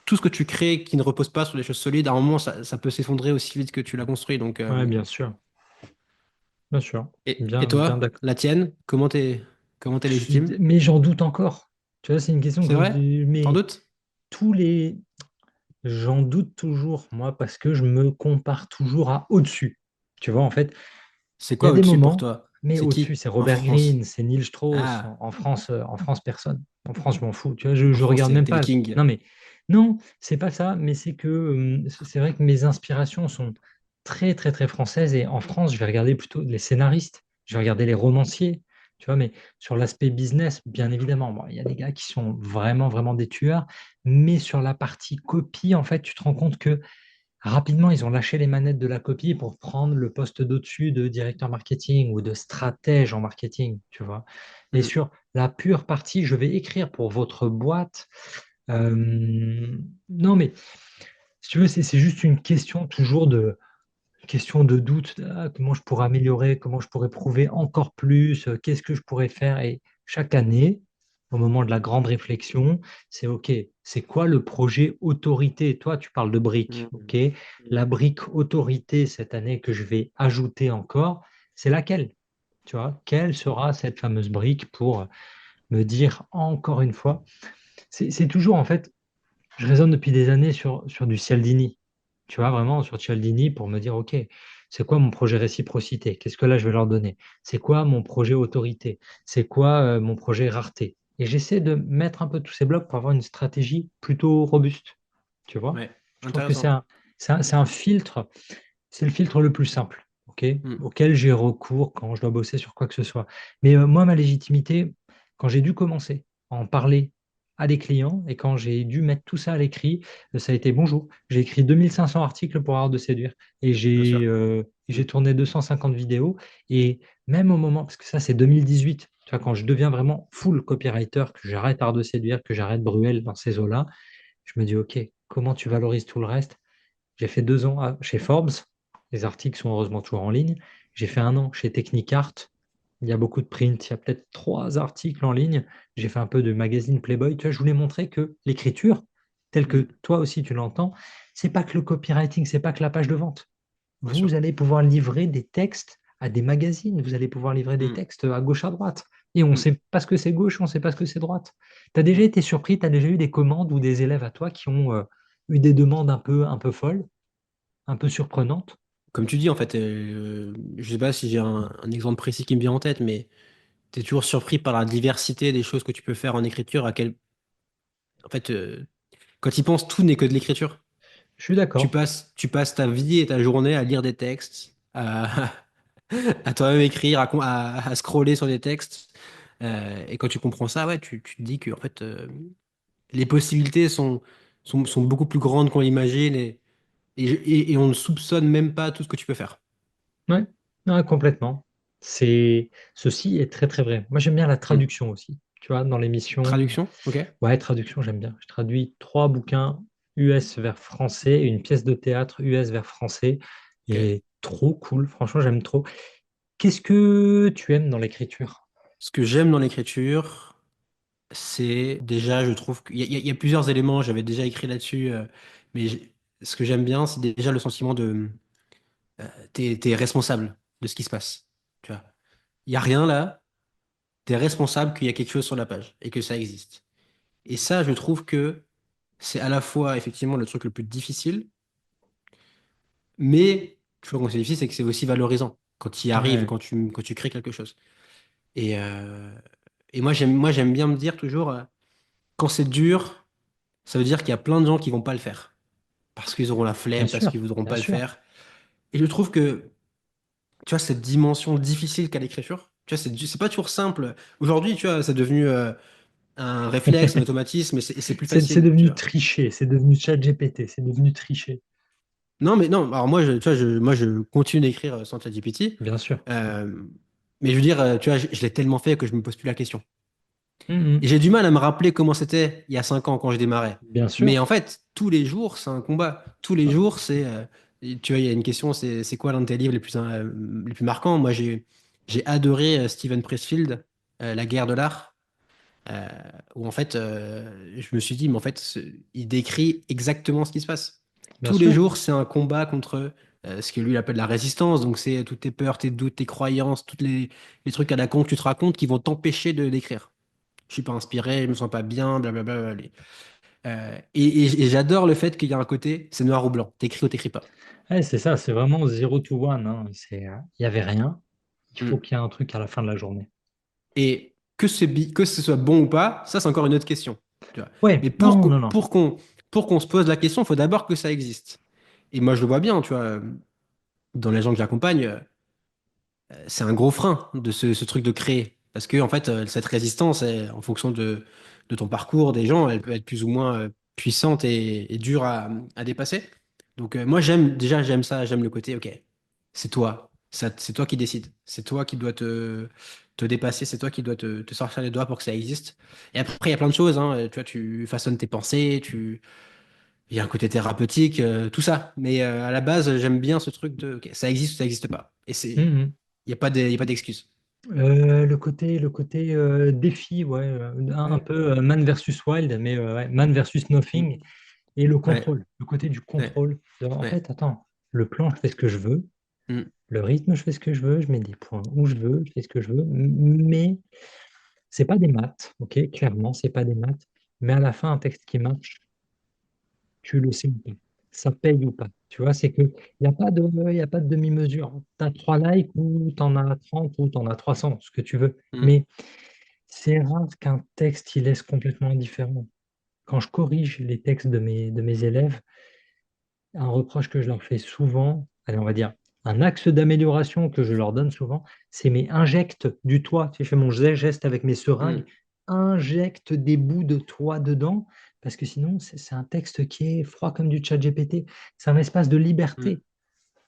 Tout ce que tu crées qui ne repose pas sur des choses solides, à un moment, ça peut s'effondrer aussi vite que tu l'as construit. Donc, ouais, bien sûr. Bien sûr. et Bien, bien toi, d'accord. la tienne, comment t'es légitime? Mais j'en doute encore. Tu vois, c'est une question C'est que vrai? T'en mais doutes? tous les, j'en doute toujours, moi, parce que je me compare toujours à au-dessus. Tu vois, en fait, C'est il y a quoi des au-dessus pour moments, toi? mais C'est au-dessus, qui c'est en Robert France? Greene, c'est Neil Strauss. Ah, En France, personne. En France, je m'en fous. Tu vois, en je France, regarde même t'es le pas. king. Non, mais non, c'est pas ça, mais c'est que c'est vrai que mes inspirations sont très, très, très françaises. Et en France, je vais regarder plutôt les scénaristes, je vais regarder les romanciers. Tu vois, mais sur l'aspect business, bien évidemment, bon, il y a des gars qui sont vraiment, vraiment des tueurs. Mais sur la partie copie, en fait, tu te rends compte que rapidement, ils ont lâché les manettes de la copie pour prendre le poste d'au-dessus de directeur marketing ou de stratège en marketing, tu vois. Et Hmm, sur la pure partie, je vais écrire pour votre boîte. Non, mais si tu veux, c'est juste une question toujours de question de doute. Ah, comment je pourrais améliorer, comment je pourrais prouver encore plus, qu'est-ce que je pourrais faire. Et chaque année, au moment de la grande réflexion, c'est OK, c'est quoi le projet autorité? Toi, tu parles de briques, hmm, OK? La brique autorité cette année que je vais ajouter encore, c'est laquelle? Tu vois, quelle sera cette fameuse brique pour me dire encore une fois? C'est toujours en fait, je raisonne depuis des années sur du Cialdini, tu vois, vraiment sur Cialdini pour me dire, OK, c'est quoi mon projet réciprocité? Qu'est-ce que là je vais leur donner? C'est quoi mon projet autorité? C'est quoi mon projet rareté? Et j'essaie de mettre un peu tous ces blocs pour avoir une stratégie plutôt robuste, tu vois? ouais, Je trouve que intéressant. c'est un filtre, c'est le filtre le plus simple, OK, Hmm, auquel j'ai recours quand je dois bosser sur quoi que ce soit. Mais moi, ma légitimité, quand j'ai dû commencer à en parler à des clients et quand j'ai dû mettre tout ça à l'écrit, ça a été bonjour. J'ai écrit 2500 articles pour Art de séduire et bien sûr. j'ai tourné 250 vidéos. Et même au moment, parce que ça, c'est 2018, tu vois, quand je deviens vraiment full copywriter, que j'arrête Art de séduire, que j'arrête Bruel dans ces eaux-là, je me dis, OK, comment tu valorises tout le reste? J'ai fait 2 ans chez Forbes. Les articles sont heureusement toujours en ligne. J'ai fait un an chez Technicart. Il y a beaucoup de print. Il y a peut-être 3 articles en ligne. J'ai fait un peu de magazine Playboy. Tu vois, je voulais montrer que l'écriture, telle Hmm, que toi aussi tu l'entends, c'est pas que le copywriting, c'est pas que la page de vente. bien sûr. Vous allez pouvoir livrer des textes à des magazines. Vous allez pouvoir livrer des Hmm, textes à gauche, à droite. Et on ne hmm, sait pas ce que c'est gauche, on ne sait pas ce que c'est droite. Tu as déjà hmm. été surpris, tu as déjà eu des commandes ou des élèves à toi qui ont eu des demandes un peu folles, un peu surprenante. Comme tu dis, en fait, je sais pas si j'ai un exemple précis qui me vient en tête, mais tu es toujours surpris par la diversité des choses que tu peux faire en écriture, en fait, quand y penses, tout n'est que de l'écriture. Je suis Tu d'accord. passes, tu passes ta vie et ta journée à lire des textes, à toi-même écrire, à scroller sur des textes. Et quand tu comprends ça, ouais, tu te dis que en fait, les possibilités sont beaucoup plus grandes qu'on l'imagine et on ne soupçonne même pas tout ce que tu peux faire. Ouais, ouais, complètement. Ceci est très très vrai. Moi j'aime bien la Hmm. traduction aussi. Tu vois, dans l'émission, Traduction, ok? ouais, traduction, j'aime bien. Je traduis 3 bouquins US vers français et une pièce de théâtre US vers français. Ok. Et trop cool, franchement, j'aime trop. Qu'est-ce que tu aimes dans l'écriture? Ce que j'aime dans l'écriture, c'est déjà, je trouve qu'il y a plusieurs éléments, j'avais déjà écrit là-dessus, mais ce que j'aime bien, c'est déjà le sentiment de, t'es responsable de ce qui se passe. Tu vois, il y a rien là, t'es responsable qu'il y a quelque chose sur la page et que ça existe. Et ça, je trouve que c'est à la fois effectivement le truc le plus difficile, mais je vois quand c'est difficile, c'est que c'est aussi valorisant quand tu y arrives, Ouais, quand tu crées quelque chose. Et, moi, j'aime bien me dire toujours, quand c'est dur, ça veut dire qu'il y a plein de gens qui vont pas le faire. Parce qu'ils auront la bien flemme, parce sûr, qu'ils voudront bien pas le sûr. faire. Et je trouve que, tu vois, cette dimension difficile qu'a l'écriture, tu vois, c'est pas toujours simple. Aujourd'hui, tu vois, c'est devenu un réflexe, un automatisme, et c'est plus C'est facile, tu devenu vois. tricher, c'est devenu ChatGPT, c'est devenu tricher, Non, mais non, alors moi, tu vois, moi, je continue d'écrire sans ChatGPT. bien sûr. Euh, mais je veux dire, tu vois, je l'ai tellement fait que je me pose plus la question. Et Mhm. j'ai du mal à me rappeler comment c'était il y a 5 ans quand je démarrais. Bien sûr. Mais en fait, tous les jours, c'est un combat. Tous les jours, tu vois, il y a une question, c'est quoi l'un de tes livres les plus marquants? Moi, j'ai adoré Steven Pressfield, La guerre de l'art, euh, où en fait, je me suis dit, mais en fait, il décrit exactement ce qui se passe. Bien Tous les sûr. jours, c'est un combat contre ce que lui il appelle la résistance. Donc, c'est toutes tes peurs, tes doutes, tes croyances, les trucs à la con que tu te racontes qui vont t'empêcher de d'écrire. Je suis pas inspiré, je me sens pas bien, blablabla. Allez. Et j'adore le fait qu'il y a un côté, c'est noir ou blanc. T'écris ou t'écris pas. Ouais, c'est ça, c'est vraiment zero to one, hein. Il y avait rien. Il faut Mm. qu'il y ait un truc à la fin de la journée. Et que ce soit bon ou pas, ça c'est encore une autre question. Tu vois. Ouais, Mais non, non, non. pour qu'on se pose la question, il faut d'abord que ça existe. Et moi je le vois bien, tu vois, dans les gens que j'accompagne, c'est un gros frein de ce truc de créer. Parce que en fait, cette résistance, en fonction de ton parcours, des gens, elle peut être plus ou moins puissante et dure à dépasser. Donc moi j'aime ça, j'aime le côté, ok, c'est toi, c'est toi qui décides, c'est toi qui dois te dépasser, c'est toi qui dois te sortir les doigts pour que ça existe. Et après, il y a plein de choses, hein, tu vois, tu façonnes tes pensées, il y a un côté thérapeutique, tout ça. Mais à la base, j'aime bien ce truc de, ok, ça existe ou ça n'existe pas. Et Mhm. il y a pas d'excuse. Le côté défi, ouais, un Ouais. peu Man versus Wild, mais ouais, Man versus Mm. Nothing, et le Ouais. contrôle, le côté du Ouais. contrôle. En Ouais. fait, attends, le plan, je fais ce que je veux, Mm. le rythme, je fais ce que je veux, je mets des points où je veux, je fais ce que je veux, mais c'est pas des maths, ok? Clairement, c'est pas des maths, mais à la fin, un texte qui marche, tu le sais ou pas. Ça paye ou pas. Tu vois, c'est que il y a pas de demi-mesure. Tu as 3 likes ou tu en as 30 ou tu en as 300, ce que tu veux. Mm. Mais c'est rare qu'un texte il laisse complètement indifférent. Quand je corrige les textes de mes élèves, un reproche que je leur fais souvent, allez, on va dire, un axe d'amélioration que je leur donne souvent, c'est mais injecte du toit. Tu sais, je fais mon geste avec mes seringues, Mm. injecte des bouts de toit dedans, parce que sinon, c'est un texte qui est froid comme du chat GPT. C'est un espace de Mm. liberté.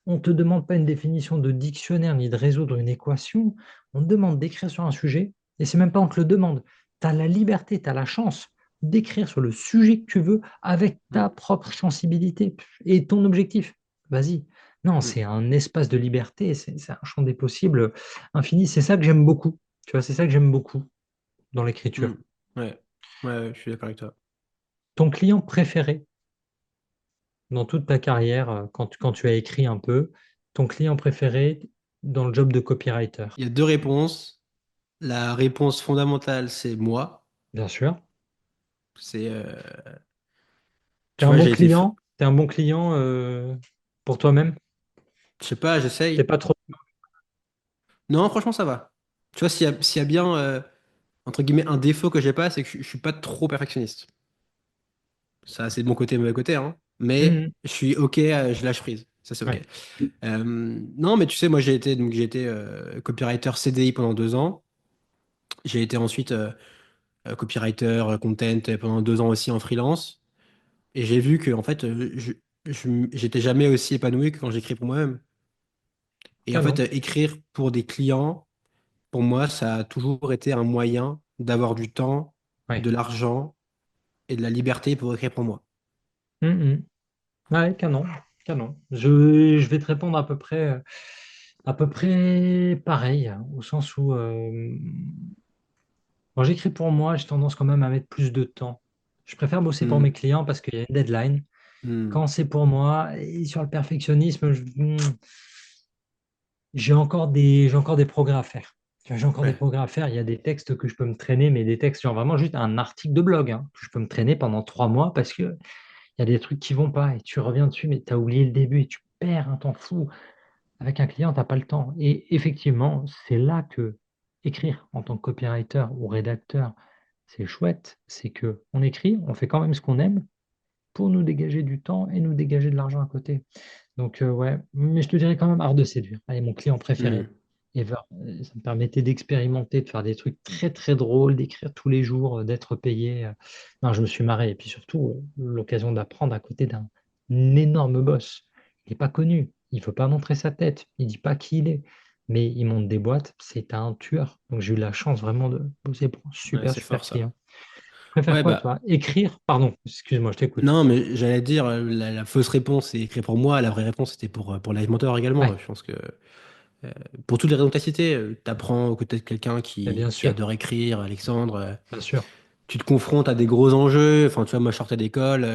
On ne te demande pas une définition de dictionnaire ni de résoudre une équation. On te demande d'écrire sur un sujet, et c'est même pas on te le demande. Tu as la liberté, tu as la chance d'écrire sur le sujet que tu veux avec Mm. ta propre sensibilité et ton objectif. Vas-y. Non, Mm. c'est un espace de liberté, c'est un champ des possibles infini. C'est ça que j'aime beaucoup. Tu vois, c'est ça que j'aime beaucoup dans Mm. l'écriture. Ouais. Ouais, ouais, je suis d'accord avec toi. Ton client préféré dans toute ta carrière, quand tu as écrit un peu, ton client préféré dans le job de copywriter. Il y a deux réponses. La réponse fondamentale, c'est moi. Bien sûr. C'est, T'es tu un vois, bon j'ai été, client, t'es un bon client pour toi-même. je sais pas, T'es j'essaye. pas trop. Non, franchement, ça va. Tu vois, s'il y a bien, entre guillemets, un défaut que j'ai pas, c'est que je suis pas trop perfectionniste. Ça, c'est de mon côté, mauvais côté, hein. Mais Mhm. je suis OK, je lâche prise. Ça, c'est OK. Ouais, Non, mais tu sais, moi, j'ai été copywriter CDI pendant 2 ans. J'ai été ensuite copywriter, content pendant 2 ans aussi en freelance. Et j'ai vu que, en fait, j'étais jamais aussi épanoui que quand j'écris pour moi-même. Et en fait, canon. écrire pour des clients, pour moi, ça a toujours été un moyen d'avoir du temps, Ouais. de l'argent et de la liberté pour écrire pour moi. Mhm. Ouais, canon. Canon. Je vais te répondre à peu près pareil, hein, au sens où quand j'écris pour moi, j'ai tendance quand même à mettre plus de temps. Je préfère bosser pour mes Hmm, clients parce qu'il y a une deadline. hmm, Quand c'est pour moi, et sur le perfectionnisme, j'ai encore des progrès à faire. Tu vois, j'ai encore des Ouais. progrès à faire. Il y a des textes que je peux me traîner, mais des textes, genre vraiment juste un article de blog, hein, que je peux me traîner pendant 3 mois parce que il y a des trucs qui vont pas et tu reviens dessus, mais tu as oublié le début et tu perds un temps fou. Avec un client, tu as pas le temps. Et effectivement, c'est là que écrire en tant que copywriter ou rédacteur, c'est chouette. C'est que on écrit, on fait quand même ce qu'on aime pour nous dégager du temps et nous dégager de l'argent à côté. Donc, ouais, mais je te dirais quand même art de séduire. Allez, mon client préféré, Hmm. Ever. Ça me permettait d'expérimenter, de faire des trucs très très drôles, d'écrire tous les jours, d'être payé. Non, je me suis marré. Et puis surtout, l'occasion d'apprendre à côté d'un énorme boss. Il n'est pas connu, il ne veut pas montrer sa tête, il ne dit pas qui il est, mais il monte des boîtes, c'est un tueur. Donc j'ai eu la chance vraiment de bosser pour un Ouais, super c'est super fort ça. client. Tu préfères Ouais, quoi, bah, toi? Écrire? Pardon, excuse-moi, je t'écoute. non, mais j'allais dire, la fausse réponse c'est écrit pour moi, la vraie réponse c'était pour Live Mentor également. Ouais, Je pense que pour toutes les raisons que tu as citées, tu apprends aux côtés de quelqu'un mais bien qui sûr, adore écrire, Alexandre. bien sûr. Tu te confrontes à des gros enjeux. Enfin, tu vois, moi, je sortais d'école.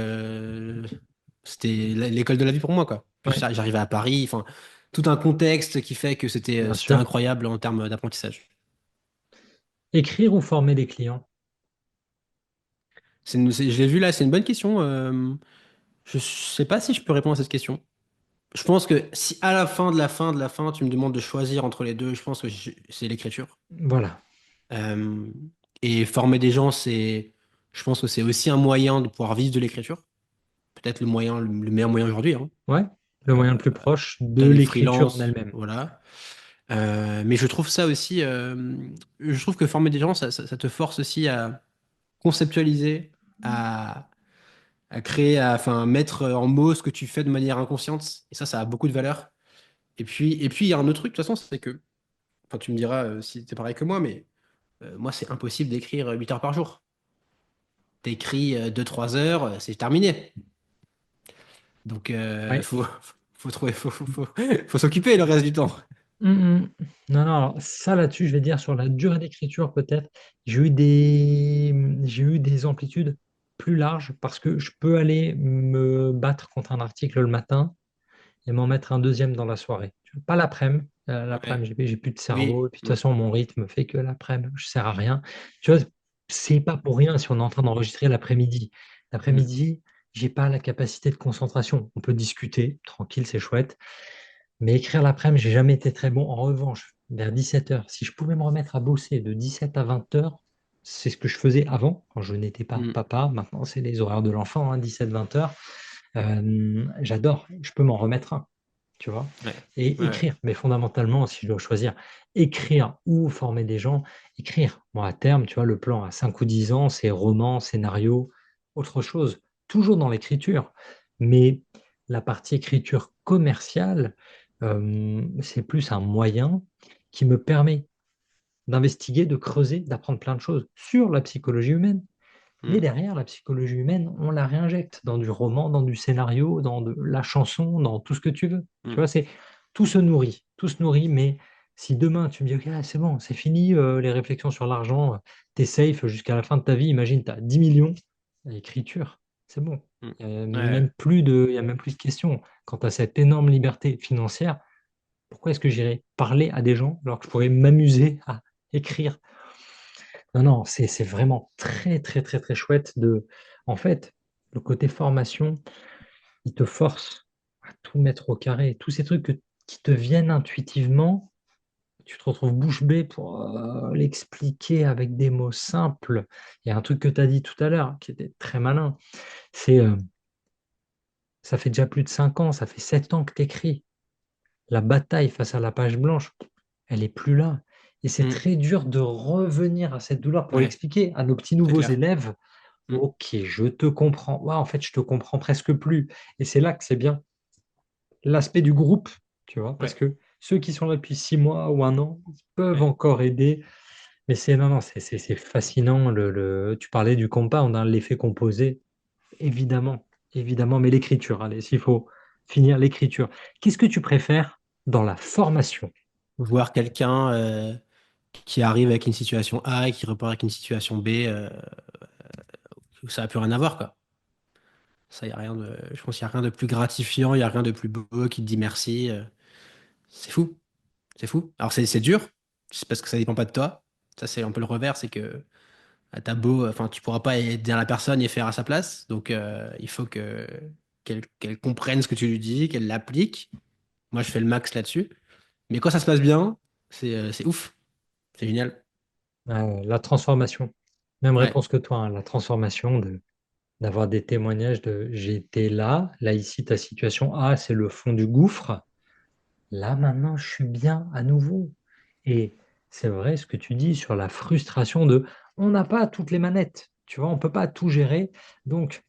C'était l'école de la vie pour moi, quoi. Puis Ouais, j'arrivais à Paris. Enfin, tout un contexte qui fait que bien c'était sûr. incroyable en termes d'apprentissage. Écrire ou former des clients? Je l'ai vu là, c'est une bonne question. Je sais pas si je peux répondre à cette question. Je pense que si à la fin de la fin de la fin, tu me demandes de choisir entre les deux, je pense que c'est l'écriture. Voilà. Euh, et former des gens, je pense que c'est aussi un moyen de pouvoir vivre de l'écriture. Peut-être le meilleur moyen aujourd'hui, hein. Ouais, le moyen le plus proche de T'as les l'écriture en freelances, elle-même. voilà. Mais je trouve ça aussi, je trouve que former des gens, ça te force aussi à conceptualiser, à, à créer, enfin, mettre en mots ce que tu fais de manière inconsciente. Et ça a beaucoup de valeur. Et puis, il y a un autre truc, de toute façon, c'est que, enfin, tu me diras si t'es pareil que moi, mais moi, c'est impossible d'écrire 8 heures par jour. T'écris 2-3 heures, c'est terminé. Donc, Ouais. faut trouver, faut s'occuper le reste du temps. Mm. Non, non, alors ça là-dessus, je vais dire sur la durée d'écriture peut-être, j'ai eu des amplitudes plus larges parce que je peux aller me battre contre un article le matin et m'en mettre un deuxième dans la soirée. Tu vois, pas l'après-midi. L'après-midi, Ouais. j'ai plus de cerveau. Oui. Et puis de toute façon, mon rythme fait que l'après-midi, je sers à rien. Tu vois, c'est pas pour rien si on est en train d'enregistrer l'après-midi. Mm. L'après-midi, j'ai pas la capacité de concentration. On peut discuter, tranquille, c'est chouette. Mais écrire l'après-midi, j'ai jamais été très bon. En revanche, vers 17 heures, si je pouvais me remettre à bosser de 17 à 20 heures, c'est ce que je faisais avant, quand je n'étais pas Mm. papa. Maintenant, c'est les horaires de l'enfant, hein, 17-20 heures. J'adore, je peux m'en remettre un, tu vois. Ouais. Et Ouais. écrire, mais fondamentalement, si je dois choisir, écrire ou former des gens, écrire. Moi, à terme, tu vois, le plan à 5 ou 10 ans, c'est roman, scénario, autre chose, toujours dans l'écriture. Mais la partie écriture commerciale, c'est plus un moyen qui me permet d'investiguer, de creuser, d'apprendre plein de choses sur la psychologie humaine. Mais Mm. derrière, la psychologie humaine, on la réinjecte dans du roman, dans du scénario, dans de la chanson, dans tout ce que tu veux. Tu Mm. vois, c'est tout se nourrit, mais si demain tu me dis, ok, ah, c'est bon, c'est fini, les réflexions sur l'argent, t'es safe jusqu'à la fin de ta vie, imagine, tu as 10 millions, l'écriture, c'est bon. Mm. Même Ouais. plus il y a même plus de questions. Quand tu as cette énorme liberté financière, pourquoi est-ce que j'irais parler à des gens alors que je pourrais m'amuser à écrire? Non, non, c'est vraiment très, très, très, très chouette de. En fait, le côté formation, il te force à tout mettre au carré. Tous ces trucs qui te viennent intuitivement, tu te retrouves bouche bée pour l'expliquer avec des mots simples. Il y a un truc que tu as dit tout à l'heure qui était très malin. C'est ça fait déjà plus de 5 ans, ça fait 7 ans que tu écris. La bataille face à la page blanche, elle est plus là. Et c'est Mm. très dur de revenir à cette douleur pour Ouais. l'expliquer à nos petits C'est nouveaux clair. élèves. Mm. Ok, je te comprends. Ouais, en fait, je te comprends presque plus. Et c'est là que c'est bien l'aspect du groupe, tu vois, parce Ouais. que ceux qui sont là depuis 6 mois ou un an, ils peuvent Ouais. encore aider. Mais c'est non, non, c'est fascinant. Tu parlais du compound, hein, l'effet composé, évidemment, évidemment. Mais l'écriture, allez, s'il faut finir l'écriture. Qu'est-ce que tu préfères dans la formation? Voir quelqu'un qui arrive avec une situation A et qui repart avec une situation B, ça n'a plus rien à voir, quoi. Ça, y a rien je pense qu'il n'y a rien de plus gratifiant, il n'y a rien de plus beau qui te dit merci. C'est fou. C'est fou. Alors, c'est dur. C'est parce que ça dépend pas de toi. Ça, c'est un peu le revers, c'est que t'as beau, enfin, tu pourras pas aider la personne et faire à sa place. Donc, il faut qu'elle comprenne ce que tu lui dis, qu'elle l'applique. Moi, je fais le max là-dessus. Mais quand ça se passe bien, c'est ouf. C'est génial. La transformation. Même Ouais. réponse que toi, hein, la transformation d'avoir des témoignages de j'étais là, là ici ta situation A, c'est le fond du gouffre. Là maintenant, je suis bien à nouveau. Et c'est vrai ce que tu dis sur la frustration de on n'a pas toutes les manettes, tu vois, on peut pas tout gérer. Donc,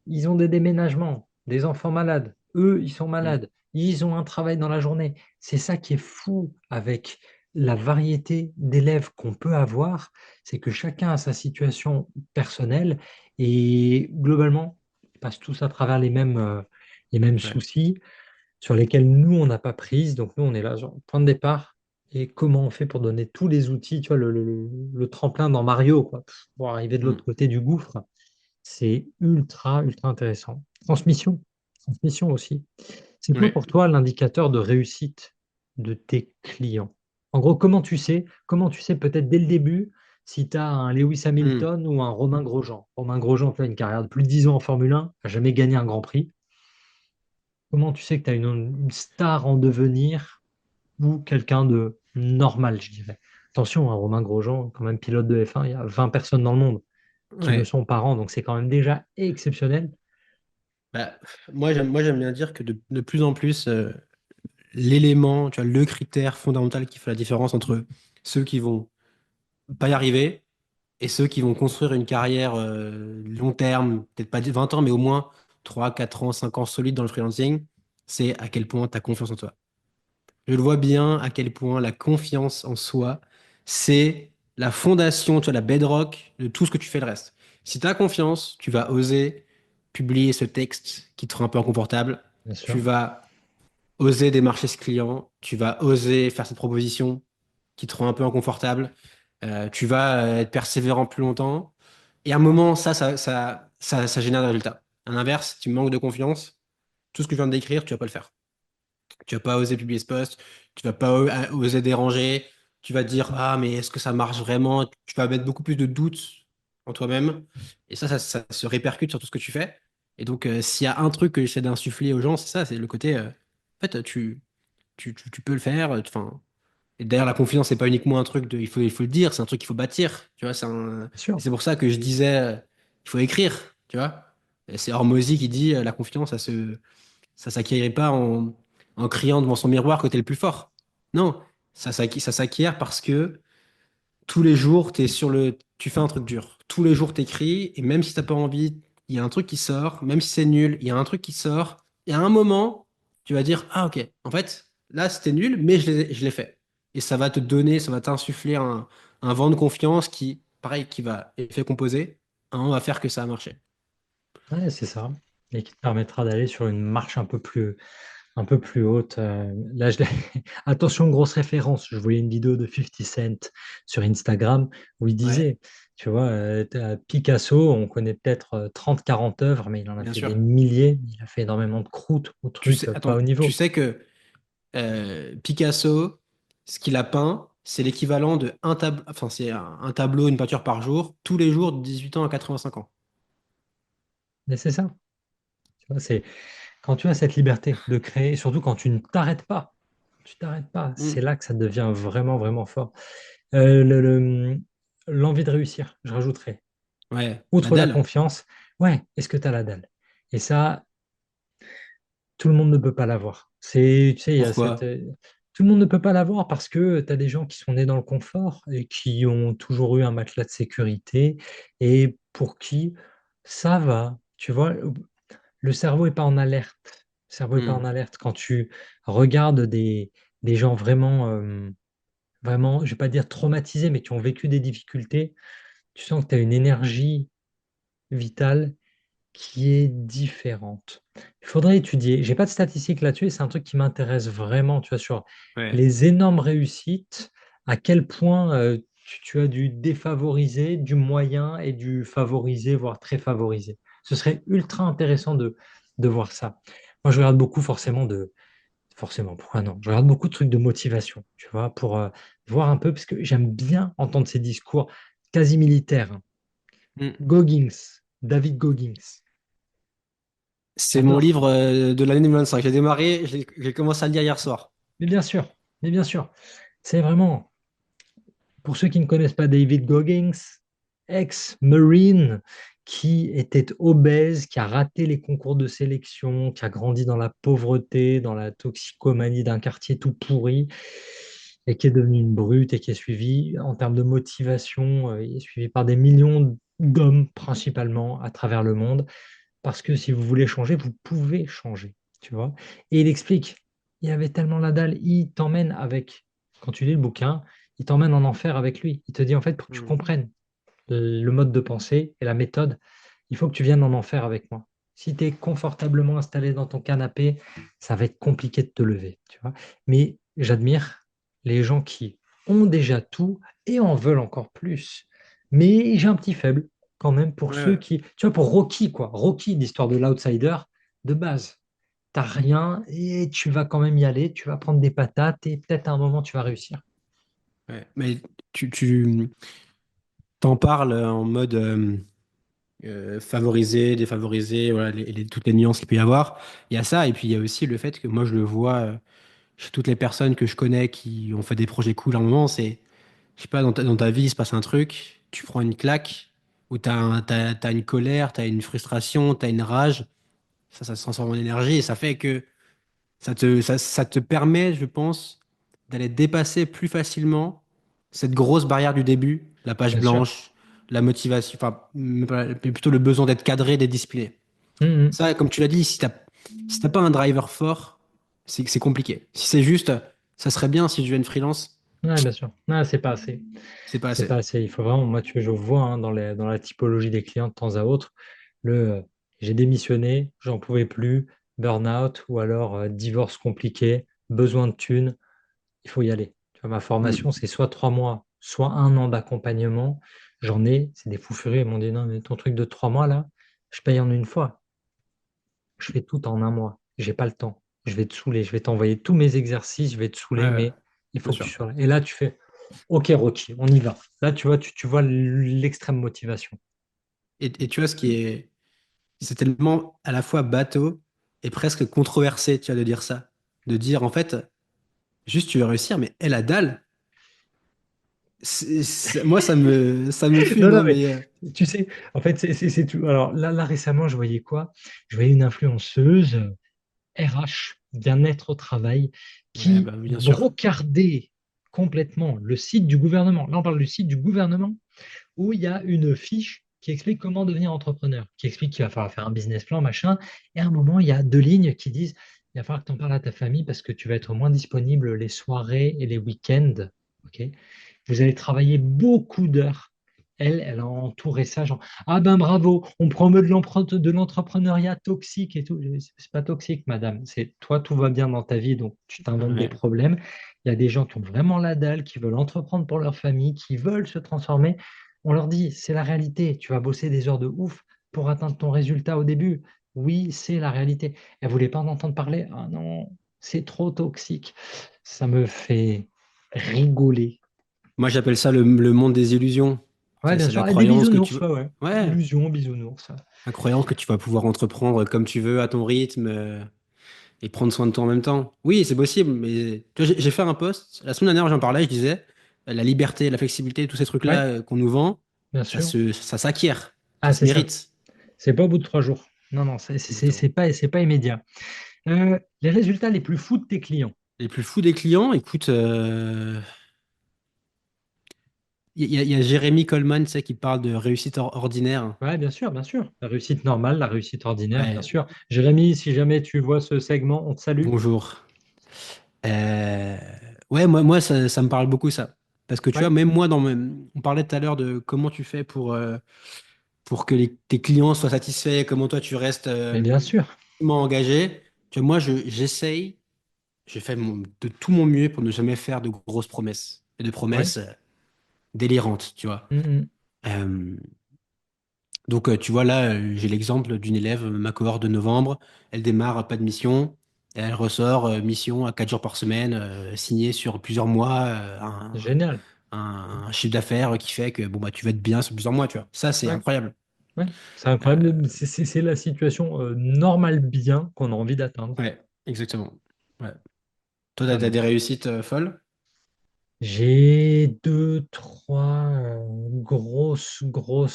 ils ont des déménagements, des enfants malades. Eux, ils sont Mm. malades. Ils ont un travail dans la journée. C'est ça qui est fou avec la variété d'élèves qu'on peut avoir, c'est que chacun a sa situation personnelle et globalement, ils passent tous à travers les mêmes Ouais. soucis sur lesquels nous, on n'a pas prise. Donc nous, on est là, genre, point de départ. Et comment on fait pour donner tous les outils, tu vois, le tremplin dans Mario, quoi, pour arriver de Mm. l'autre côté du gouffre. C'est ultra, ultra intéressant. Transmission. Transmission aussi. C'est quoi Ouais. pour toi l'indicateur de réussite de tes clients? En gros, comment tu sais peut-être dès le début si tu as un Lewis Mm. Hamilton ou un Romain Grosjean? Romain Grosjean fait une carrière de plus de 10 ans en Formule 1, n'a jamais gagné un Grand Prix. Comment tu sais que tu as une star en devenir ou quelqu'un de normal, je dirais? Attention, hein, Romain Grosjean, quand même pilote de F1, il y a 20 personnes dans le monde qui le Ouais. sont par an, donc c'est quand même déjà exceptionnel. Bah, moi, j'aime bien dire que de plus en plus, l'élément, tu vois, le critère fondamental qui fait la différence entre ceux qui vont pas y arriver et ceux qui vont construire une carrière long terme, peut-être pas 20 ans, mais au moins 3 4 ans, 5 ans solides dans le freelancing, c'est à quel point tu as confiance en toi. Je le vois bien à quel point la confiance en soi, c'est la fondation, tu vois, la bedrock de tout ce que tu fais le reste. Si tu as confiance, tu vas oser publier ce texte qui te rend un peu inconfortable. Bien Tu sûr. vas oser démarcher ce client. Tu vas oser faire cette proposition qui te rend un peu inconfortable. Tu vas être persévérant plus longtemps. Et à un moment, ça génère des résultats. À l'inverse, tu manques de confiance. Tout ce que je viens de décrire, tu vas pas le faire. Tu vas pas oser publier ce post, tu vas pas oser déranger, tu vas te dire, ah, mais est-ce que ça marche vraiment? Tu vas mettre beaucoup plus de doutes en toi-même. Et ça se répercute sur tout ce que tu fais. Et donc, s'il y a un truc que j'essaie d'insuffler aux gens, c'est ça, c'est le côté, en fait, tu peux le faire. Enfin, et d'ailleurs, la confiance, c'est pas uniquement un truc de, il faut le dire, c'est un truc qu'il faut bâtir. Tu vois, Bien et sûr. c'est pour ça que je disais, il faut écrire, tu vois. Et c'est Hormozy qui dit, la confiance, ça s'acquérait pas en criant devant son miroir que t'es le plus fort. Non, ça s'acquiert parce que tous les jours, tu fais un truc dur. Tous les jours, t'écris, et même si t'as pas envie, il y a un truc qui sort, même si c'est nul, il y a un truc qui sort, et à un moment, tu vas dire, ah ok, en fait, là c'était nul, mais je l'ai fait. Et ça va te donner, ça va t'insuffler un vent de confiance qui, pareil, qui va, effet composé, on va faire que ça a marché. Ouais, c'est ça. Et qui te permettra d'aller sur une marche un peu plus haute. Là, attention, grosse référence. Je voyais une vidéo de 50 Cent sur Instagram où il Ouais, disait, tu vois, t'as Picasso, on connaît peut-être 30-40 œuvres, mais il en a bien fait des sûr. milliers. Il a fait énormément de croûtes ou Tu trucs sais, pas au attends, tu niveau. sais que Picasso, ce qu'il a peint, c'est l'équivalent de un tableau, enfin c'est un tableau, une peinture par jour, tous les jours de 18 ans à 85 ans. Mais c'est ça. Tu vois, c'est quand tu as cette liberté de créer, et surtout quand tu ne t'arrêtes pas. Tu t'arrêtes pas. C'est Hmm. là que ça devient vraiment, vraiment fort. L'envie de réussir, je rajouterais. Ouais, la Outre la dalle. confiance, ouais, est-ce que tu as la dalle? Et ça, tout le monde ne peut pas l'avoir. Tu sais, il y a Pourquoi? tout le monde ne peut pas l'avoir parce que tu as des gens qui sont nés dans le confort et qui ont toujours eu un matelas de sécurité et pour qui ça va. Tu vois, le cerveau n'est pas en alerte. Le cerveau n'est pas en Hmm. alerte. Quand tu regardes des gens vraiment, vraiment, je ne vais pas dire traumatisés, mais qui ont vécu des difficultés, tu sens que tu as une énergie vitale qui est différente. Il faudrait étudier. J'ai pas de statistiques là-dessus et c'est un truc qui m'intéresse vraiment, tu vois, sur Ouais. les énormes réussites, à quel point tu as du défavorisé, du moyen et du favorisé, voire très favorisé. Ce serait ultra intéressant de voir ça. Moi, je regarde beaucoup forcément, pourquoi non? Je regarde beaucoup de trucs de motivation, tu vois, pour voir un peu, parce que j'aime bien entendre ces discours quasi militaires, hein. Mm. Goggins, David Goggins. C'est mon J'adore. livre de l'année 2025. J'ai démarré, j'ai commencé à le lire hier soir. Mais bien sûr, mais bien sûr. C'est vraiment, pour ceux qui ne connaissent pas David Goggins, ex-Marine, qui était obèse, qui a raté les concours de sélection, qui a grandi dans la pauvreté, dans la toxicomanie d'un quartier tout pourri, et qui est devenu une brute et qui est suivi en termes de motivation, il est suivi par des millions d'hommes principalement à travers le monde. Parce que si vous voulez changer, vous pouvez changer, tu vois. Et il explique, il avait tellement la dalle, il t'emmène avec, quand tu lis le bouquin, il t'emmène en enfer avec lui. Il te dit, en fait, pour que tu Mm. comprennes le mode de pensée et la méthode, il faut que tu viennes en enfer avec moi. Si tu es confortablement installé dans ton canapé, ça va être compliqué de te lever, tu vois. Mais j'admire les gens qui ont déjà tout et en veulent encore plus. Mais j'ai un petit faible quand même pour ceux Ouais. qui, tu vois, pour Rocky, quoi. Rocky, l'histoire de l'outsider, de base. T'as rien et tu vas quand même y aller, tu vas prendre des patates et peut-être à un moment tu vas réussir. Ouais. Mais tu t'en parles en mode favorisé, défavorisé, voilà, toutes les nuances qu'il peut y avoir. Il y a ça, et puis il y a aussi le fait que moi je le vois chez toutes les personnes que je connais qui ont fait des projets cool à un moment, c'est, je sais pas, dans ta vie, il se passe un truc, tu prends une claque, ou t'as une colère, t'as une frustration, t'as une rage, ça se transforme en énergie, et ça fait que ça te permet, je pense, d'aller dépasser plus facilement cette grosse barrière du début, la page Bien sûr. blanche, la motivation, enfin, mais plutôt le besoin d'être cadré, d'être discipliné. Mhm. Ça, comme tu l'as dit, si t'as pas un driver fort, c'est compliqué. Si c'est juste, ça serait bien si je viens une freelance, Ouais, bien sûr. Ah, c'est pas assez. c'est pas C'est pas assez. assez. Il faut vraiment, moi, je vois hein, dans la typologie des clients de temps à autre, le j'ai démissionné, j'en pouvais plus, burn-out ou alors divorce compliqué, besoin de thunes, il faut y aller. Tu vois, ma formation, Hmm. c'est soit 3 mois, soit 1 an d'accompagnement. J'en ai, c'est des fous furieux. Ils m'ont dit non, mais ton truc de 3 mois là, je paye en une fois. Je fais tout en un mois. J'ai pas le temps. Je vais te saouler. Je vais t'envoyer tous mes exercices. Je vais te Ouais, saouler, ouais, mais il bien faut que tu sûr. sois là. Et là, tu fais OK, Rocky, on y va. Là, tu vois, tu vois l'extrême motivation. Et tu vois, c'est tellement à la fois bateau et presque controversé, tu vois, de dire ça. De dire, en fait, juste tu veux réussir, mais elle a dalle. Moi, ça me Non, fume, non, hein, mais mais tu sais, en fait, c'est tout. Alors là, récemment, je voyais quoi? Je voyais une influenceuse RH, bien-être au travail, ouais, qui bah, bien sûr. brocardait complètement le site du gouvernement. Là, on parle du site du gouvernement où il y a une fiche qui explique comment devenir entrepreneur, qui explique qu'il va falloir faire un business plan, machin. Et à un moment, il y a 2 lignes qui disent, il va falloir que tu en parles à ta famille parce que tu vas être moins disponible les soirées et les week-ends. Ok. Vous allez travailler beaucoup d'heures. Elle a entouré ça, genre, ah ben bravo, on promeut de l'entrepreneuriat toxique et tout. C'est pas toxique, madame. C'est toi, tout va bien dans ta vie, donc tu t'inventes des Ouais. problèmes. Il y a des gens qui ont vraiment la dalle, qui veulent entreprendre pour leur famille, qui veulent se transformer. On leur dit, c'est la réalité. Tu vas bosser des heures de ouf pour atteindre ton résultat au début. Oui, c'est la réalité. Elle voulait pas en entendre parler. Ah non, c'est trop toxique. Ça me fait rigoler. Moi, j'appelle ça le monde des illusions. Ouais, bien C'est la sûr. Et des croyance que tu bisounours, veux. ouais, ouais. Ouais, Illusion, bisounours. la croyance que tu vas pouvoir entreprendre comme tu veux, à ton rythme, et prendre soin de toi en même temps. Oui, c'est possible, mais tu vois, j'ai fait un post. La semaine dernière, j'en parlais, je disais, la liberté, la flexibilité, tous ces trucs-là Ouais, qu'on nous vend, bien sûr. ça s'acquiert, ça Ah, se c'est ça. mérite. C'est pas au bout de 3 jours. Non, non, Exactement. c'est pas immédiat. Les résultats les plus fous de tes clients. Les plus fous des clients, écoute, il y a Jérémy Coleman, tu sais, qui parle de réussite ordinaire. Ouais, bien sûr, bien sûr. La réussite normale, la réussite ordinaire, bien Ouais, sûr. Jérémy, si jamais tu vois ce segment, on te salue. bonjour. Euh, ouais, moi ça me parle beaucoup ça. Parce que tu vois, Ouais, même moi, on parlait tout à l'heure de comment tu fais pour que tes clients soient satisfaits, comment toi tu restes mais bien sûr. engagé. Tu vois, moi, j'essaye, j'ai fait de tout mon mieux pour ne jamais faire de grosses promesses et de Ouais. promesses délirantes, tu vois. Mhm. Euh, donc, tu vois, là, j'ai l'exemple d'une élève, ma cohorte de novembre, elle démarre pas de mission, Et elle ressort mission à 4 jours par semaine, signée sur plusieurs mois, Génial. un chiffre d'affaires qui fait que bon, bah, tu vas être bien sur plusieurs mois, tu vois. Ça, c'est Ouais, incroyable. ouais. C'est Euh, incroyable. C'est la situation normale bien qu'on a envie d'atteindre. ouais, exactement. Ouais. Toi, t'as des Totalement. réussites folles? J'ai deux, trois grosses